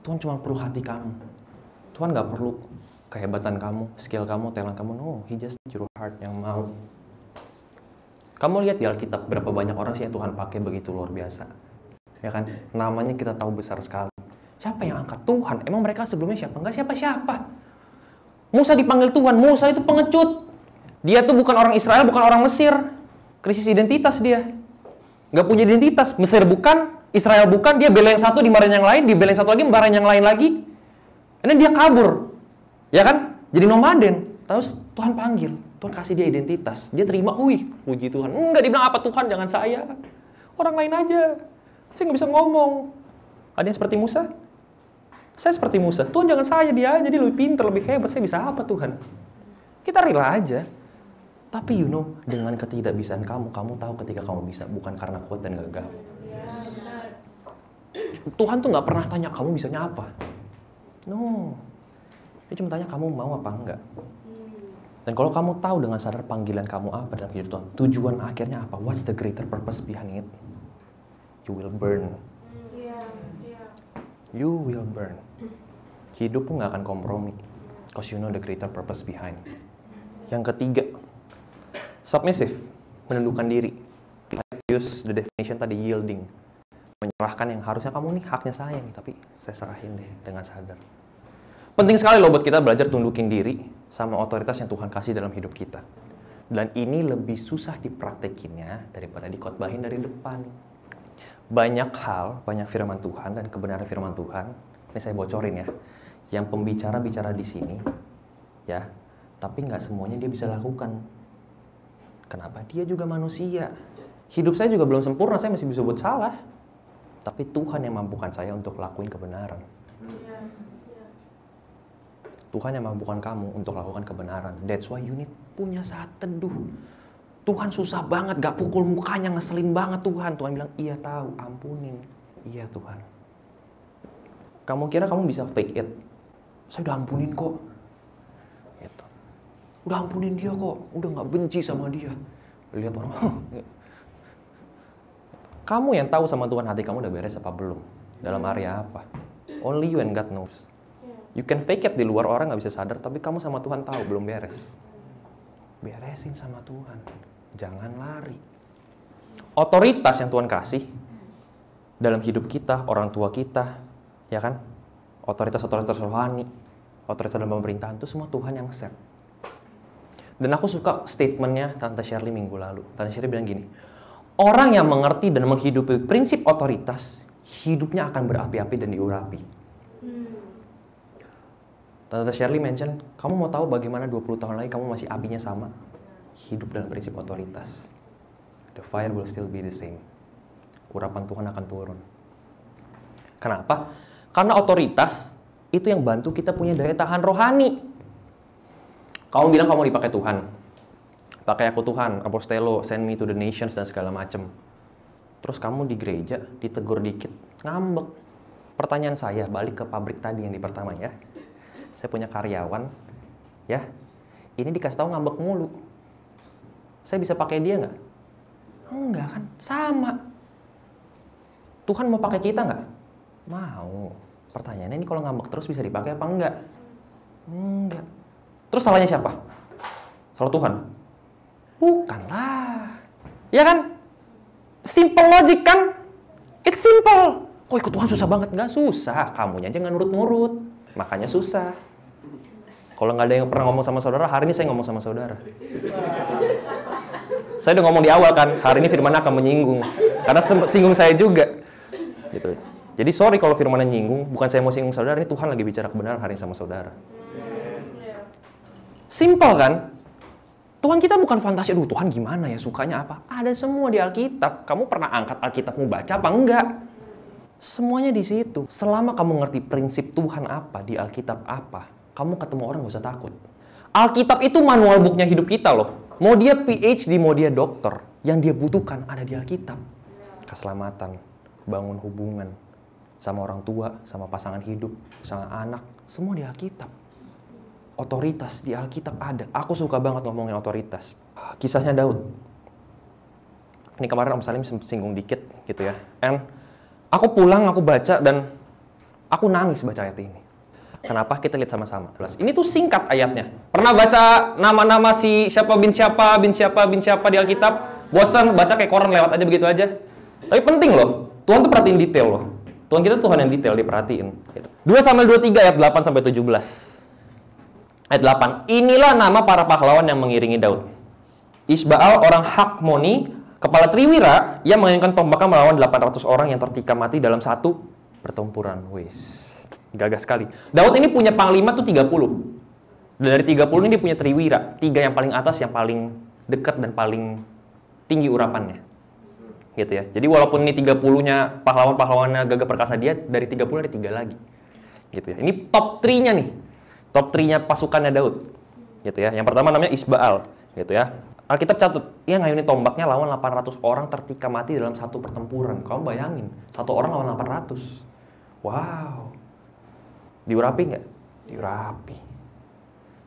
Tuhan cuma perlu hati kamu. Tuhan nggak perlu kehebatan kamu, skill kamu, talent kamu. No, He just needs your heart yang mau. Kamu lihat di Alkitab berapa banyak orang sih yang Tuhan pakai begitu luar biasa. Ya kan? Namanya kita tahu besar sekali. Siapa yang angkat? Tuhan. Emang mereka sebelumnya siapa? Enggak siapa-siapa. Musa dipanggil Tuhan. Musa itu pengecut. Dia tuh bukan orang Israel, bukan orang Mesir. Krisis identitas dia. Nggak punya identitas. Mesir bukan, Israel bukan. Dia bela yang satu, dimarahin yang lain. Dibela yang satu lagi, dimarahin yang lain lagi. Ini dia kabur. Ya kan? Jadi nomaden. Terus Tuhan panggil. Tuhan kasih dia identitas. Dia terima, puji Tuhan. Enggak, dia bilang apa Tuhan, jangan saya. Orang lain aja. Saya nggak bisa ngomong. Ada yang seperti Musa? Saya seperti Musa, Tuhan jangan saya, dia aja, dia lebih pintar, lebih hebat, saya bisa apa Tuhan? Kita rela aja. Tapi dengan ketidakbisaan kamu tahu ketika kamu bisa, bukan karena kuat dan gagah. Tuhan tuh nggak pernah tanya kamu bisanya apa. No. Dia cuma tanya kamu mau apa enggak. Dan kalau kamu tahu dengan sadar panggilan kamu apa dalam hidup Tuhan, tujuan akhirnya apa? What's the greater purpose behind it? You will burn. You will burn. Hidupmu nggak akan kompromi. Because you know the greater purpose behind. Yang ketiga, submissive, menundukkan diri. I use the definition tadi, yielding. Menyerahkan yang harusnya kamu nih, haknya saya nih, tapi saya serahin deh dengan sadar. Penting sekali loh buat kita belajar tundukin diri sama otoritas yang Tuhan kasih dalam hidup kita. Dan ini lebih susah dipraktekinnya daripada dikotbahin dari depan. Banyak hal, banyak firman Tuhan dan kebenaran firman Tuhan, ini saya bocorin ya, yang pembicara bicara di sini, ya, tapi nggak semuanya dia bisa lakukan. Kenapa? Dia juga manusia. Hidup saya juga belum sempurna, saya masih bisa buat salah. Tapi Tuhan yang mampukan saya untuk lakuin kebenaran. Tuhan yang mampukan kamu untuk lakukan kebenaran. That's why you need punya saat teduh. Tuhan susah banget, gak pukul mukanya, ngeselin banget Tuhan. Tuhan bilang, iya tahu, ampunin. Iya Tuhan. Kamu kira kamu bisa fake it? Saya udah ampunin kok. Gitu. Udah ampunin dia kok, udah gak benci sama dia. Lihat orang, kamu yang tahu sama Tuhan hati kamu udah beres apa belum? Dalam area apa? Only you and God knows. You can fake it di luar, orang gak bisa sadar, tapi kamu sama Tuhan tahu belum beres. Beresin sama Tuhan. Jangan lari. Otoritas yang Tuhan kasih dalam hidup kita, orang tua kita, ya kan? Otoritas rohani, otoritas dalam pemerintahan, itu semua Tuhan yang set. Dan aku suka statementnya Tante Shirley minggu lalu. Tante Shirley bilang gini, orang yang mengerti dan menghidupi prinsip otoritas, hidupnya akan berapi-api dan diurapi. Tante Shirley mention, kamu mau tahu bagaimana 20 tahun lagi kamu masih apinya sama? Hidup dalam prinsip otoritas. The fire will still be the same. Urapan Tuhan akan turun. Kenapa? Karena otoritas itu yang bantu kita punya daya tahan rohani. Kamu bilang kamu dipakai Tuhan. Pakai aku Tuhan, apostelo, send me to the nations dan segala macam. Terus kamu di gereja, ditegur dikit, ngambek. Pertanyaan saya, balik ke pabrik tadi yang di pertama ya. Saya punya karyawan, ya. Ini dikasih tahu ngambek mulu. Saya bisa pakai dia nggak? Enggak kan, sama. Tuhan mau pakai kita nggak? Mau. Pertanyaannya ini kalau ngambek terus bisa dipakai apa enggak? Enggak. Terus salahnya siapa? Salah Tuhan? Bukanlah. Ya kan? Simple logic kan? It's simple. Kok ikut Tuhan susah banget? Nggak susah. Kamunya aja nggak nurut-nurut. Makanya susah. Kalau nggak ada yang pernah ngomong sama saudara, hari ini saya ngomong sama saudara. Saya udah ngomong di awal kan, hari ini firman akan menyinggung. Karena singgung saya juga. Gitu. Jadi sorry kalau firmannya nyinggung, bukan saya mau singgung saudara, ini Tuhan lagi bicara kebenaran hari ini sama saudara. Simple kan? Tuhan kita bukan fantasi, aduh Tuhan gimana ya, sukanya apa? Ada semua di Alkitab. Kamu pernah angkat Alkitabmu baca apa enggak? Semuanya di situ. Selama kamu ngerti prinsip Tuhan apa, di Alkitab apa, kamu ketemu orang gak usah takut. Alkitab itu manual booknya hidup kita loh. Mau dia PhD, mau dia dokter, yang dia butuhkan ada di Alkitab. Keselamatan, bangun hubungan sama orang tua, sama pasangan hidup, sama anak, semua di Alkitab. Otoritas di Alkitab ada. Aku suka banget ngomongin otoritas. Kisahnya Daud. Ini kemarin Om Salim singgung dikit gitu ya. And aku pulang, aku baca dan aku nangis baca ayat ini. Kenapa? Kita lihat sama-sama. Ini tuh singkat ayatnya. Pernah baca nama-nama si siapa bin siapa di Alkitab? Bosan baca kayak koran lewat aja begitu aja. Tapi penting loh. Tuhan tuh perhatiin detail loh. Tuhan kita Tuhan yang detail, diperhatiin. 2 Samuel 23 ayat 8 sampai 17. Ayat 8. Inilah nama para pahlawan yang mengiringi Daud. Isbaal orang Hakmoni, kepala Triwira, yang menginginkan tombaknya melawan 800 orang yang tertikam mati dalam satu pertempuran. Wis. Gagah sekali. Daud ini punya panglima tuh 30. Dan dari 30 ini dia punya Triwira. 3 yang paling atas, yang paling dekat dan paling tinggi urapannya. Gitu ya. Jadi walaupun ini 30-nya pahlawan-pahlawannya gagah perkasa dia, dari 30 ada 3 lagi. Gitu ya. Ini top 3-nya nih. Top 3-nya pasukannya Daud. Gitu ya. Yang pertama namanya Isbaal, gitu ya. Alkitab catat, ia ngayuni tombaknya lawan 800 orang tertika mati dalam satu pertempuran. Kamu bayangin, satu orang lawan 800. Wow. Diurapi nggak? Diurapi.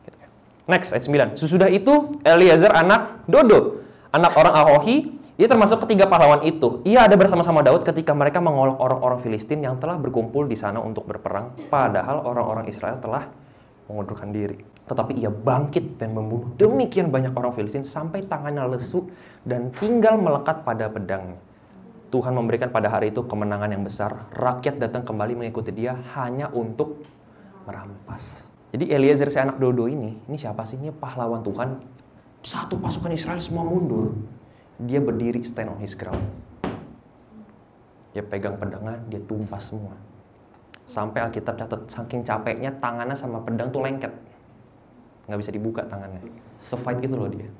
Gitu ya. Next, ayat 9. Sesudah itu, Eliezer anak Dodo, anak orang Ahohi, ia termasuk ketiga pahlawan itu. Ia ada bersama-sama Daud ketika mereka mengolok orang-orang Filistin yang telah berkumpul di sana untuk berperang, padahal orang-orang Israel telah mengundurkan diri. Tetapi ia bangkit dan membunuh demikian banyak orang Filistin sampai tangannya lesu dan tinggal melekat pada pedangnya. Tuhan memberikan pada hari itu kemenangan yang besar. Rakyat datang kembali mengikuti dia hanya untuk merampas. Jadi Eliezer si anak Dodo ini siapa sih? Ini pahlawan Tuhan. Satu pasukan Israel semua mundur. Dia berdiri stand on his ground. Dia pegang pedangnya, dia tumpas semua. Sampai Alkitab catat, saking capeknya tangannya sama pedang tuh lengket. Nggak bisa dibuka tangannya. Se-fight itu loh dia.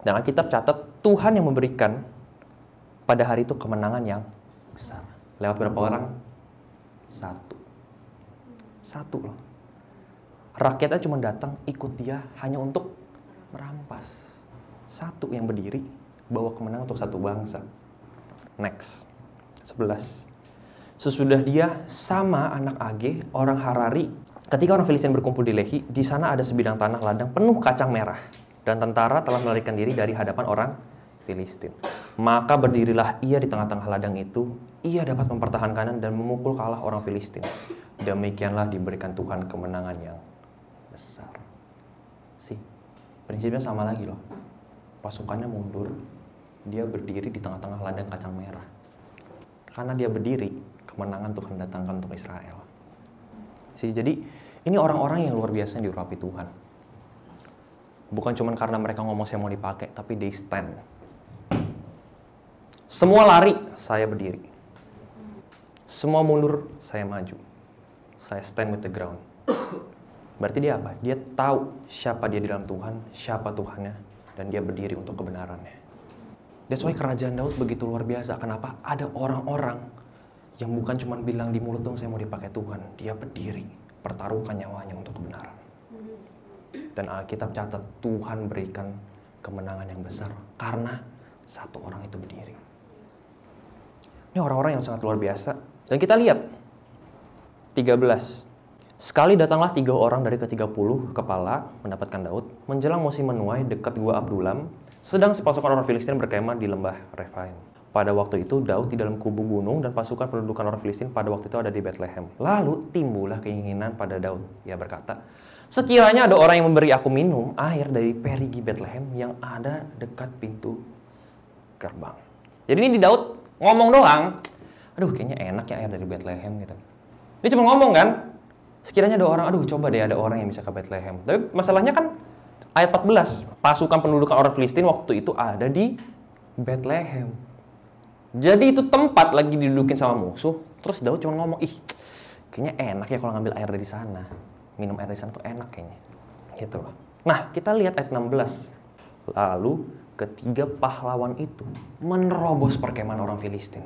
Dan Alkitab catat, Tuhan yang memberikan pada hari itu kemenangan yang besar. Lewat berapa orang? Satu loh. Rakyatnya cuma datang ikut dia hanya untuk merampas. Satu yang berdiri bawa kemenangan untuk satu bangsa. Next. 11. Sesudah dia sama anak Age, orang Harari, ketika orang Filistin berkumpul di Lehi, di sana ada sebidang tanah ladang penuh kacang merah. Dan tentara telah melarikan diri dari hadapan orang Filistin. Maka berdirilah ia di tengah-tengah ladang itu. Ia dapat mempertahankan dan memukul kalah orang Filistin. Demikianlah diberikan Tuhan kemenangan yang besar. Prinsipnya sama lagi loh. Pasukannya mundur, dia berdiri di tengah-tengah ladang kacang merah. Karena dia berdiri, kemenangan Tuhan datangkan untuk Israel. Jadi ini orang-orang yang luar biasa yang diurapi Tuhan. Bukan cuma karena mereka ngomong saya mau dipakai, tapi they stand. Semua lari, saya berdiri. Semua mundur, saya maju. Saya stand with the ground. Berarti dia apa? Dia tahu siapa dia di dalam Tuhan, siapa Tuhannya, dan dia berdiri untuk kebenarannya. That's why kerajaan Daud begitu luar biasa. Kenapa? Ada orang-orang yang bukan cuma bilang di mulut dong saya mau dipakai Tuhan. Dia berdiri, pertaruhkan nyawanya untuk kebenaran. Dan Alkitab catat Tuhan berikan kemenangan yang besar karena satu orang itu berdiri. Ini orang-orang yang sangat luar biasa. Dan kita lihat 13. Sekali datanglah 3 orang dari ke-30 kepala mendapatkan Daud menjelang musim menuai dekat gua Abdullam, sedang pasukan orang Filistin berkemah di lembah Refaim. Pada waktu itu Daud di dalam kubu gunung dan pasukan pendudukan orang Filistin pada waktu itu ada di Bethlehem. Lalu timbullah keinginan pada Daud. Ia berkata, sekiranya ada orang yang memberi aku minum air dari perigi Bethlehem yang ada dekat pintu gerbang. Jadi ini di Daud ngomong doang. Aduh kayaknya enak ya air dari Bethlehem gitu. Dia cuma ngomong kan. Sekiranya ada orang, aduh coba deh ada orang yang bisa ke Bethlehem. Tapi masalahnya kan ayat 14, pasukan pendudukan orang Filistin waktu itu ada di Bethlehem. Jadi itu tempat lagi didudukin sama musuh. Terus Daud cuma ngomong, kayaknya enak ya kalau ngambil air dari sana. Minum air dari sana tuh enak kayaknya. Gitu loh. Nah kita lihat ayat 16. Lalu ketiga pahlawan itu menerobos perkemahan orang Filistin.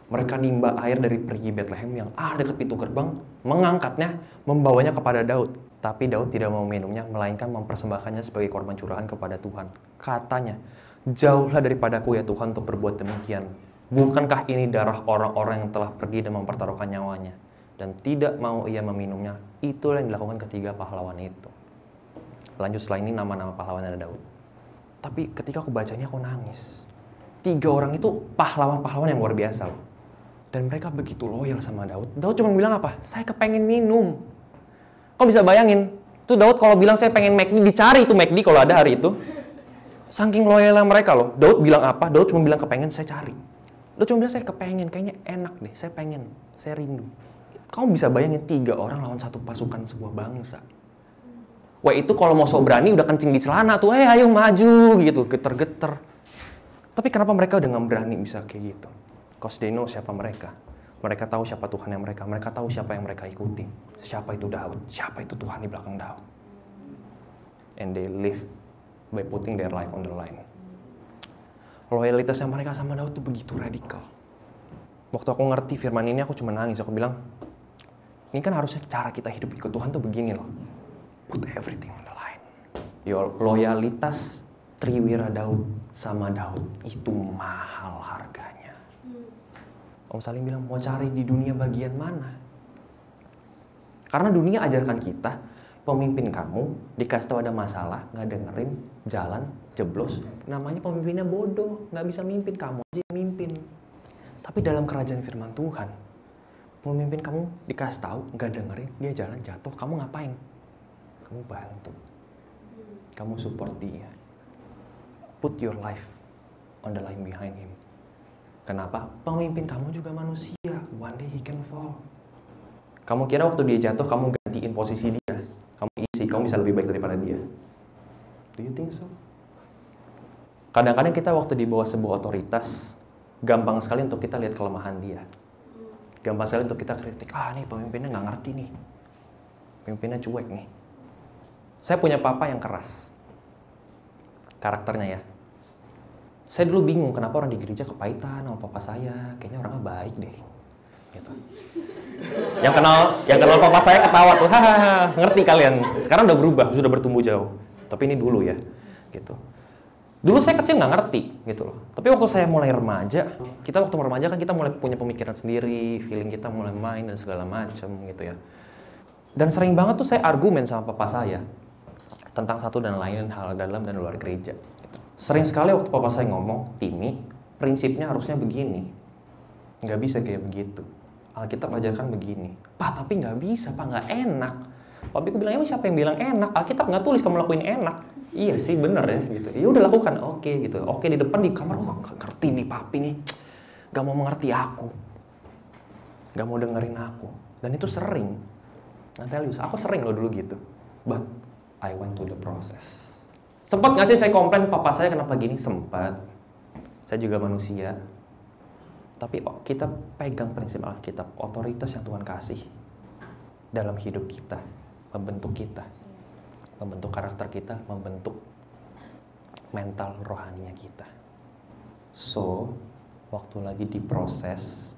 Mereka nimba air dari perigi Bethlehem yang ada dekat pintu gerbang, mengangkatnya, membawanya kepada Daud. Tapi Daud tidak mau minumnya, melainkan mempersembahkannya sebagai korban curahan kepada Tuhan. Katanya, jauhlah daripadaku ya Tuhan untuk berbuat demikian. Bukankah ini darah orang-orang yang telah pergi dan mempertaruhkan nyawanya? Dan tidak mau ia meminumnya. Itulah yang dilakukan ketiga pahlawan itu. Lanjut setelah ini nama-nama pahlawan ada Daud. Tapi ketika aku baca ini aku nangis. 3 orang itu pahlawan-pahlawan yang luar biasa loh. Dan mereka begitu loyal sama Daud. Daud cuma bilang apa? Saya kepengen minum. Kau bisa bayangin? Tuh Daud kalau bilang saya pengen McD, dicari itu McD kalau ada hari itu. Saking loyalnya mereka loh. Daud bilang apa? Daud cuma bilang kepengen, saya cari. Daud cuma bilang saya kepengen, kayaknya enak deh. Saya pengen, saya rindu. Kamu bisa bayangin 3 orang lawan satu pasukan sebuah bangsa. Wah itu kalau mau so berani udah kencing di celana tuh. Ayo maju gitu, geter-geter. Tapi kenapa mereka udah gak berani bisa kayak gitu? Because they know siapa mereka. Mereka tahu siapa Tuhan yang mereka. Mereka tahu siapa yang mereka ikuti. Siapa itu Daud. Siapa itu Tuhan di belakang Daud. And they live by putting their life on the line. Loyalitasnya mereka sama Daud tuh begitu radikal. Waktu aku ngerti firman ini aku cuma nangis. Aku bilang, Ini kan harusnya cara kita hidup ikut Tuhan tuh begini loh. Put everything on the line. Your loyalitas Triwira Daud sama Daud itu mahal harganya. Om Salim bilang, mau cari di dunia bagian mana? Karena dunia ajarkan kita, pemimpin kamu dikasih tahu ada masalah, nggak dengerin, jalan, jeblos. Namanya pemimpinnya bodoh, nggak bisa mimpin, kamu aja yang mimpin. Tapi dalam kerajaan firman Tuhan, pemimpin kamu dikasih tahu, nggak dengerin, dia jalan jatuh, kamu ngapain? Kamu bantu, kamu support dia. Put your life on the line behind him. Kenapa? Pemimpin kamu juga manusia. One day he can fall. Kamu kira waktu dia jatuh, kamu gantiin posisi dia? Kamu isi, kamu bisa lebih baik daripada dia? Do you think so? Kadang-kadang kita waktu di bawah sebuah otoritas, gampang sekali untuk kita lihat kelemahan dia. Gampang sekali untuk kita kritik. Nih pemimpinnya nggak ngerti nih. Pemimpinnya cuek nih. Saya punya papa yang keras. Karakternya ya. Saya dulu bingung kenapa orang di gereja kepahitan sama papa saya. Kayaknya orangnya baik deh. Gitu. Yang kenal papa saya ketawa tuh. Hahaha, ngerti kalian. Sekarang udah berubah, sudah bertumbuh jauh. Tapi ini dulu ya. Gitu. Dulu saya kecil nggak ngerti gitu loh. Tapi waktu saya mulai remaja, waktu remaja kan kita mulai punya pemikiran sendiri, feeling kita mulai main dan segala macam gitu ya. Dan sering banget tuh saya argumen sama papa saya tentang satu dan lain hal dalam dan luar gereja. Gitu. Sering sekali waktu papa saya ngomong, Timmy, prinsipnya harusnya begini. Nggak bisa kayak begitu. Alkitab ajarkan begini. Pak, tapi nggak bisa, Pak, nggak enak. Papiku bilang, siapa yang bilang enak? Alkitab nggak tulis kamu lakuin enak. Iya sih, bener ya. Gitu. Ya udah lakukan, oke gitu. Oke di depan di kamar, nggak ngerti nih papi nih. Nggak mau mengerti aku. Nggak mau dengerin aku. Dan itu sering. Natalius, aku sering loh dulu gitu. But I went to the process. Sempat nggak sih saya komplain papa saya kenapa gini? Sempat. Saya juga manusia. Tapi kita pegang prinsip Alkitab, otoritas yang Tuhan kasih dalam hidup kita, membentuk kita, membentuk karakter kita, membentuk mental rohaninya kita. So, waktu lagi diproses,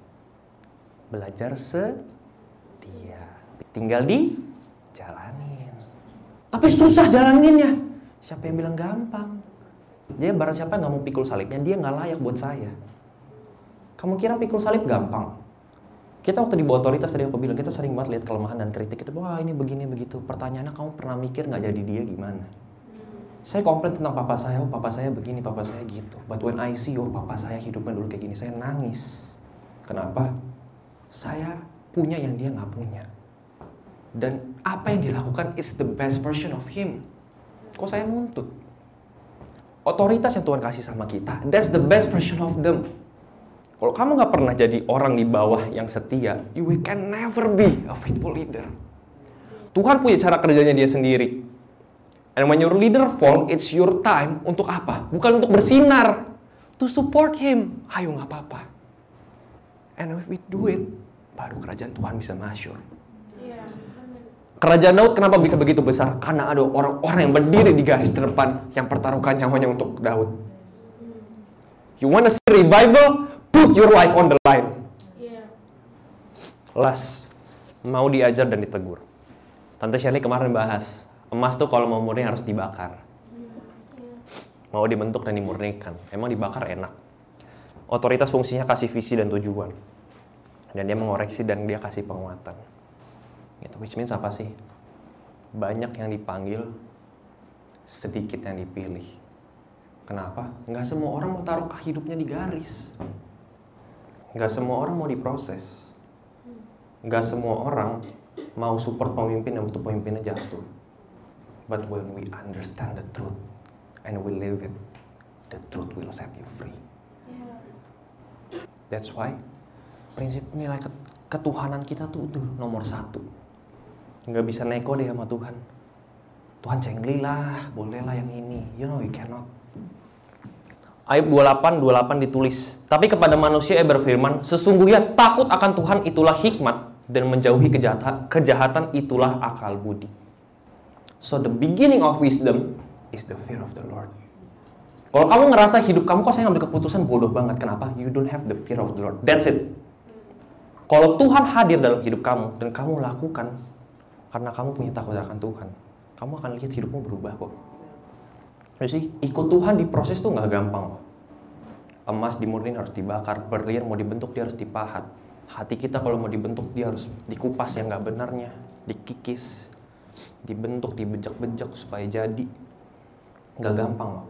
belajar setia. Tinggal dijalanin. Tapi susah jalaninnya. Siapa yang bilang gampang? Dia barang siapa yang gak mau pikul salibnya, dia gak layak buat saya. Kamu kira pikul salib gampang? Kita waktu di bawah otoritas, tadi aku bilang, kita sering banget lihat kelemahan dan kritik itu. Wah ini begini begitu. Pertanyaannya, kamu pernah mikir gak jadi dia gimana? Saya komplain tentang papa saya, papa saya begini, papa saya gitu. But when I see, papa saya hidupnya dulu kayak gini, saya nangis. Kenapa? Saya punya yang dia gak punya. Dan apa yang dilakukan is the best version of him. Kok saya nuntut? Otoritas yang Tuhan kasih sama kita, that's the best version of them. Kalau kamu gak pernah jadi orang di bawah yang setia, you can never be a faithful leader. Tuhan punya cara kerjanya dia sendiri. And when your leader fall, it's your time untuk apa? Bukan untuk bersinar. To support him. Ayo gak apa-apa. And if we do it, baru kerajaan Tuhan bisa masyhur. Kerajaan Daud kenapa bisa begitu besar? Karena ada orang-orang yang berdiri di garis terdepan yang pertaruhkan nyawanya untuk Daud. You wanna see revival? Put your life on the line. Last, mau diajar dan ditegur. Tante Shirley kemarin bahas, emas tuh kalau mau murni harus dibakar. Mau dibentuk dan dimurnikan. Emang dibakar enak. Otoritas fungsinya kasih visi dan tujuan. Dan dia mengoreksi dan dia kasih penguatan. Gitu, which means apa sih? Banyak yang dipanggil, sedikit yang dipilih. Kenapa? Nggak semua orang mau taruh hidupnya di garis. Nggak semua orang mau diproses. Nggak semua orang mau support pemimpin dan untuk pemimpinnya jatuh. But when we understand the truth and we live it, the truth will set you free. That's why prinsip nilai ketuhanan kita tuh nomor 1. Nggak bisa neko deh sama Tuhan. Tuhan cenglilah, bolehlah yang ini. You know you cannot. Ayub 28 ditulis, tapi kepada manusia ia berfirman, sesungguhnya takut akan Tuhan itulah hikmat, dan menjauhi kejahatan itulah akal budi. So the beginning of wisdom is the fear of the Lord. Kalau kamu ngerasa hidup kamu kok saya ngambil keputusan bodoh banget, kenapa? You don't have the fear of the Lord. That's it. Kalau Tuhan hadir dalam hidup kamu dan kamu lakukan karena kamu punya takut akan Tuhan, kamu akan lihat hidupmu berubah kok. Jadi ikut Tuhan di proses tuh nggak gampang loh. Emas dimurniin harus dibakar, berlian mau dibentuk dia harus dipahat. Hati kita kalau mau dibentuk dia harus dikupas yang nggak benarnya, dikikis, dibentuk, dibejak-bejak supaya jadi. Nggak gampang loh,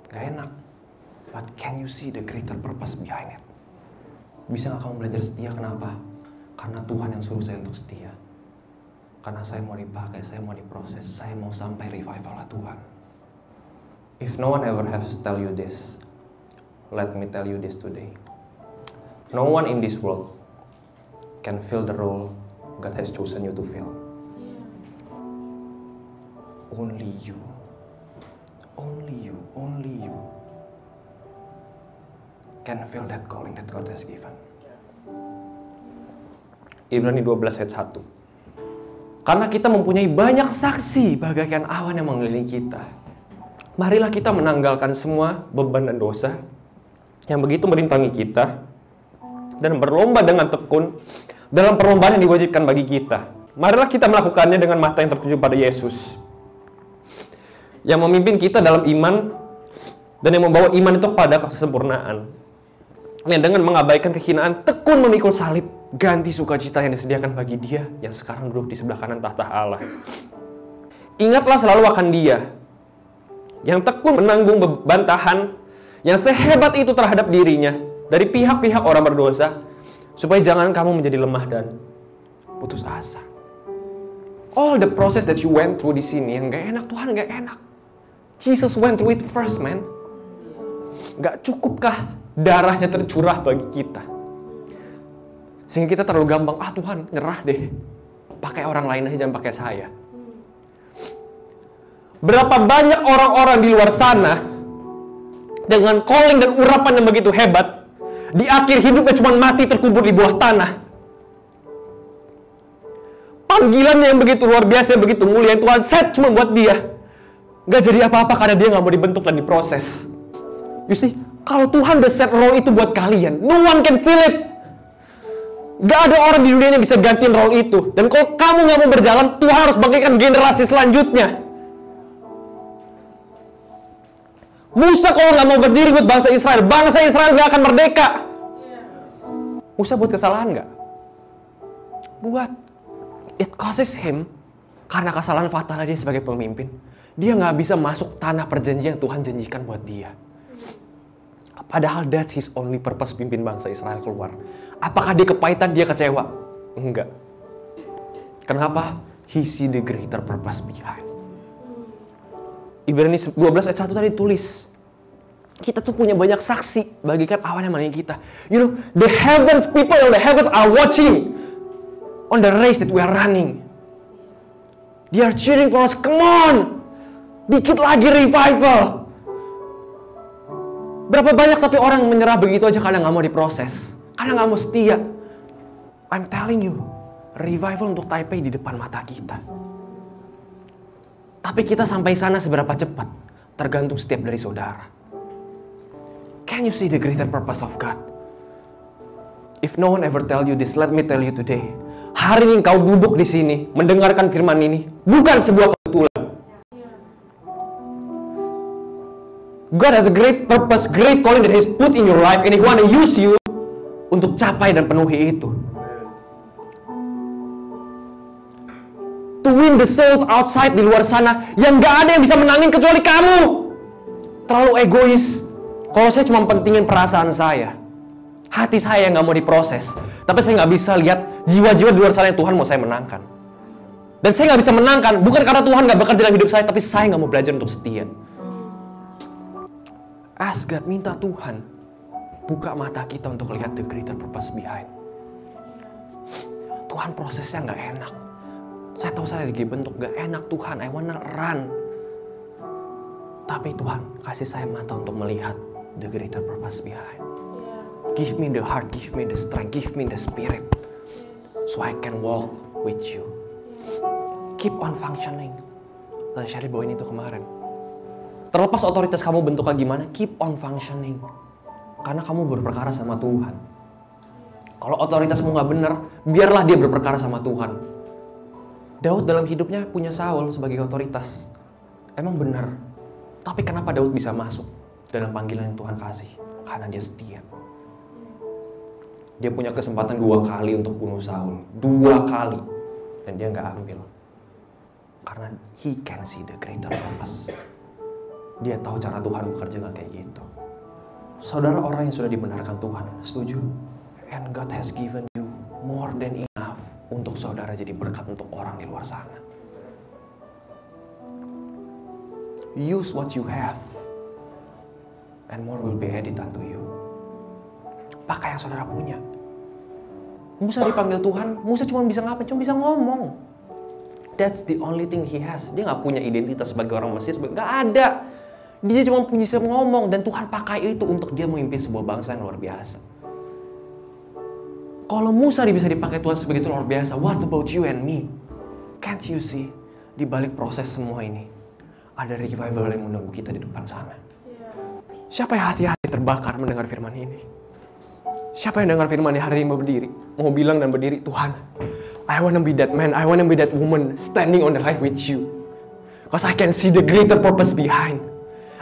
nggak enak. But can you see the greater purpose behind it? Bisa nggak kamu belajar setia? Kenapa? Karena Tuhan yang suruh saya untuk setia. Karena saya mau dipakai, saya mau diproses, saya mau sampai revival Tuhan. If no one ever has to tell you this, let me tell you this today. No one in this world can fill the role God has chosen you to fill. Only you. Only you. Only you can fill that calling that God has given. Ibrani 12 ayat 1. Karena kita mempunyai banyak saksi bagaikan awan yang mengelilingi kita. Marilah kita menanggalkan semua beban dan dosa yang begitu merintangi kita dan berlomba dengan tekun dalam perlombaan yang diwajibkan bagi kita. Marilah kita melakukannya dengan mata yang tertuju pada Yesus, yang memimpin kita dalam iman dan yang membawa iman itu kepada kesempurnaan. Yang dengan mengabaikan kehinaan, tekun memikul salib, ganti sukacita yang disediakan bagi Dia yang sekarang duduk di sebelah kanan tahta Allah. Ingatlah selalu akan Dia yang tekun menanggung bantahan yang sehebat itu terhadap dirinya dari pihak-pihak orang berdosa, supaya jangan kamu menjadi lemah dan putus asa. All the process that you went through di sini yang gak enak, Tuhan gak enak. Jesus went through it first, man. Gak cukupkah darahnya tercurah bagi kita sehingga kita terlalu gampang, Tuhan nyerah deh, pakai orang lain aja, jangan pakai saya. Berapa banyak orang-orang di luar sana dengan calling dan urapan yang begitu hebat, di akhir hidupnya cuma mati terkubur di bawah tanah. Panggilannya yang begitu luar biasa, yang begitu mulia, yang Tuhan set cuma buat dia, gak jadi apa-apa karena dia gak mau dibentuk dan diproses. You see, kalau Tuhan udah set role itu buat kalian, no one can fill it. Gak ada orang di dunia yang bisa gantiin role itu. Dan kalau kamu gak mau berjalan, Tuhan harus bangkitkan generasi selanjutnya. Musa kalau gak mau berdiri buat bangsa Israel gak akan merdeka. Musa buat kesalahan gak? Buat. It causes him, karena kesalahan fatal dia sebagai pemimpin, dia gak bisa masuk tanah perjanjian yang Tuhan janjikan buat dia. Padahal that's his only purpose, pimpin bangsa Israel keluar. Apakah dia kepahitan, dia kecewa? Enggak. Kenapa? He see the greater purpose behind. Ibrani 12 ayat 1 tadi tulis, kita tuh punya banyak saksi bagikan awan yang mengelilingi kita. You know, the heavens, people in the heavens are watching on the race that we are running. They are cheering for us, come on! Dikit lagi revival. Berapa banyak tapi orang menyerah begitu aja karena gak mau diproses, karena gak mau setia. I'm telling you, revival untuk Taipei di depan mata kita. Tapi kita sampai sana seberapa cepat, tergantung setiap dari saudara. Can you see the greater purpose of God? If no one ever tell you this, let me tell you today. Hari ini kau duduk di sini, mendengarkan firman ini, bukan sebuah kebetulan. God has a great purpose, great calling that He's put in your life, and He want to use you untuk capai dan penuhi itu. To win the souls outside, di luar sana, yang gak ada yang bisa menangin kecuali kamu. Terlalu egois. Kalau saya cuma pentingin perasaan saya, hati saya yang gak mau diproses, tapi saya gak bisa lihat jiwa-jiwa di luar sana yang Tuhan mau saya menangkan. Dan saya gak bisa menangkan, bukan karena Tuhan gak bekerja dalam hidup saya, tapi saya gak mau belajar untuk setia. Ask God, minta Tuhan buka mata kita untuk lihat the greater purpose behind. Tuhan, prosesnya gak enak. Saya tahu saya lagi bentuk gak enak, Tuhan, I wanna run. Tapi Tuhan, kasih saya mata untuk melihat the greater purpose behind. Give me the heart, give me the strength, give me the spirit, so I can walk with you. Keep on functioning. Saya Sherry bawain itu kemarin. Terlepas otoritas kamu bentuknya gimana, keep on functioning. Karena kamu berperkara sama Tuhan. Kalau otoritasmu nggak benar, biarlah dia berperkara sama Tuhan. Daud dalam hidupnya punya Saul sebagai otoritas. Emang benar. Tapi kenapa Daud bisa masuk dalam panggilan yang Tuhan kasih? Karena dia setia. Dia punya kesempatan 2 kali untuk bunuh Saul. 2 kali. Dan dia nggak ambil. Karena he can see the greater purpose. Dia tahu cara Tuhan bekerja nggak kayak gitu. Saudara orang yang sudah dibenarkan Tuhan, setuju? And God has given you more than enough untuk saudara jadi berkat untuk orang di luar sana. Use what you have, and more will be added unto you. Pakai yang saudara punya. Musa dipanggil Tuhan, Musa cuma bisa ngapain? Cuma bisa ngomong. That's the only thing he has. Dia nggak punya identitas sebagai orang Mesir, nggak ada. Dia cuma punya bisa ngomong, dan Tuhan pakai itu untuk dia memimpin sebuah bangsa yang luar biasa. Kalau Musa bisa dipakai Tuhan sebegitu luar biasa, what about you and me? Can't you see? Di balik proses semua ini, ada revival yang menunggu kita di depan sana. Siapa yang hati-hati terbakar mendengar firman ini? Siapa yang dengar firman ini hari ini mau berdiri? Mau bilang dan berdiri, Tuhan, I want to be that man, I want to be that woman standing on the line with you. Because I can see the greater purpose behind.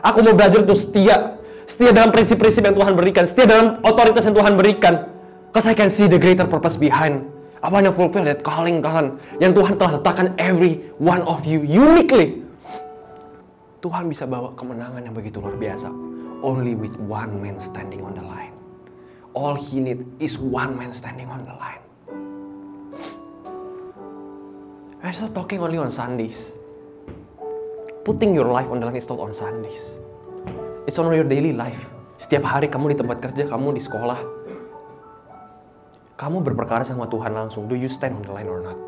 Aku mau belajar untuk setia. Setia dalam prinsip-prinsip yang Tuhan berikan. Setia dalam otoritas yang Tuhan berikan. Because I can see the greater purpose behind. I want to fulfill that calling yang Tuhan telah letakkan every one of you uniquely. Tuhan bisa bawa kemenangan yang begitu luar biasa. Only with one man standing on the line. All he need is one man standing on the line. I'm not talking only on Sundays. Putting your life on the line is not on Sundays. It's on your daily life. Setiap hari kamu di tempat kerja, kamu di sekolah. Kamu berperkara sama Tuhan langsung. Do you stand on the line or not?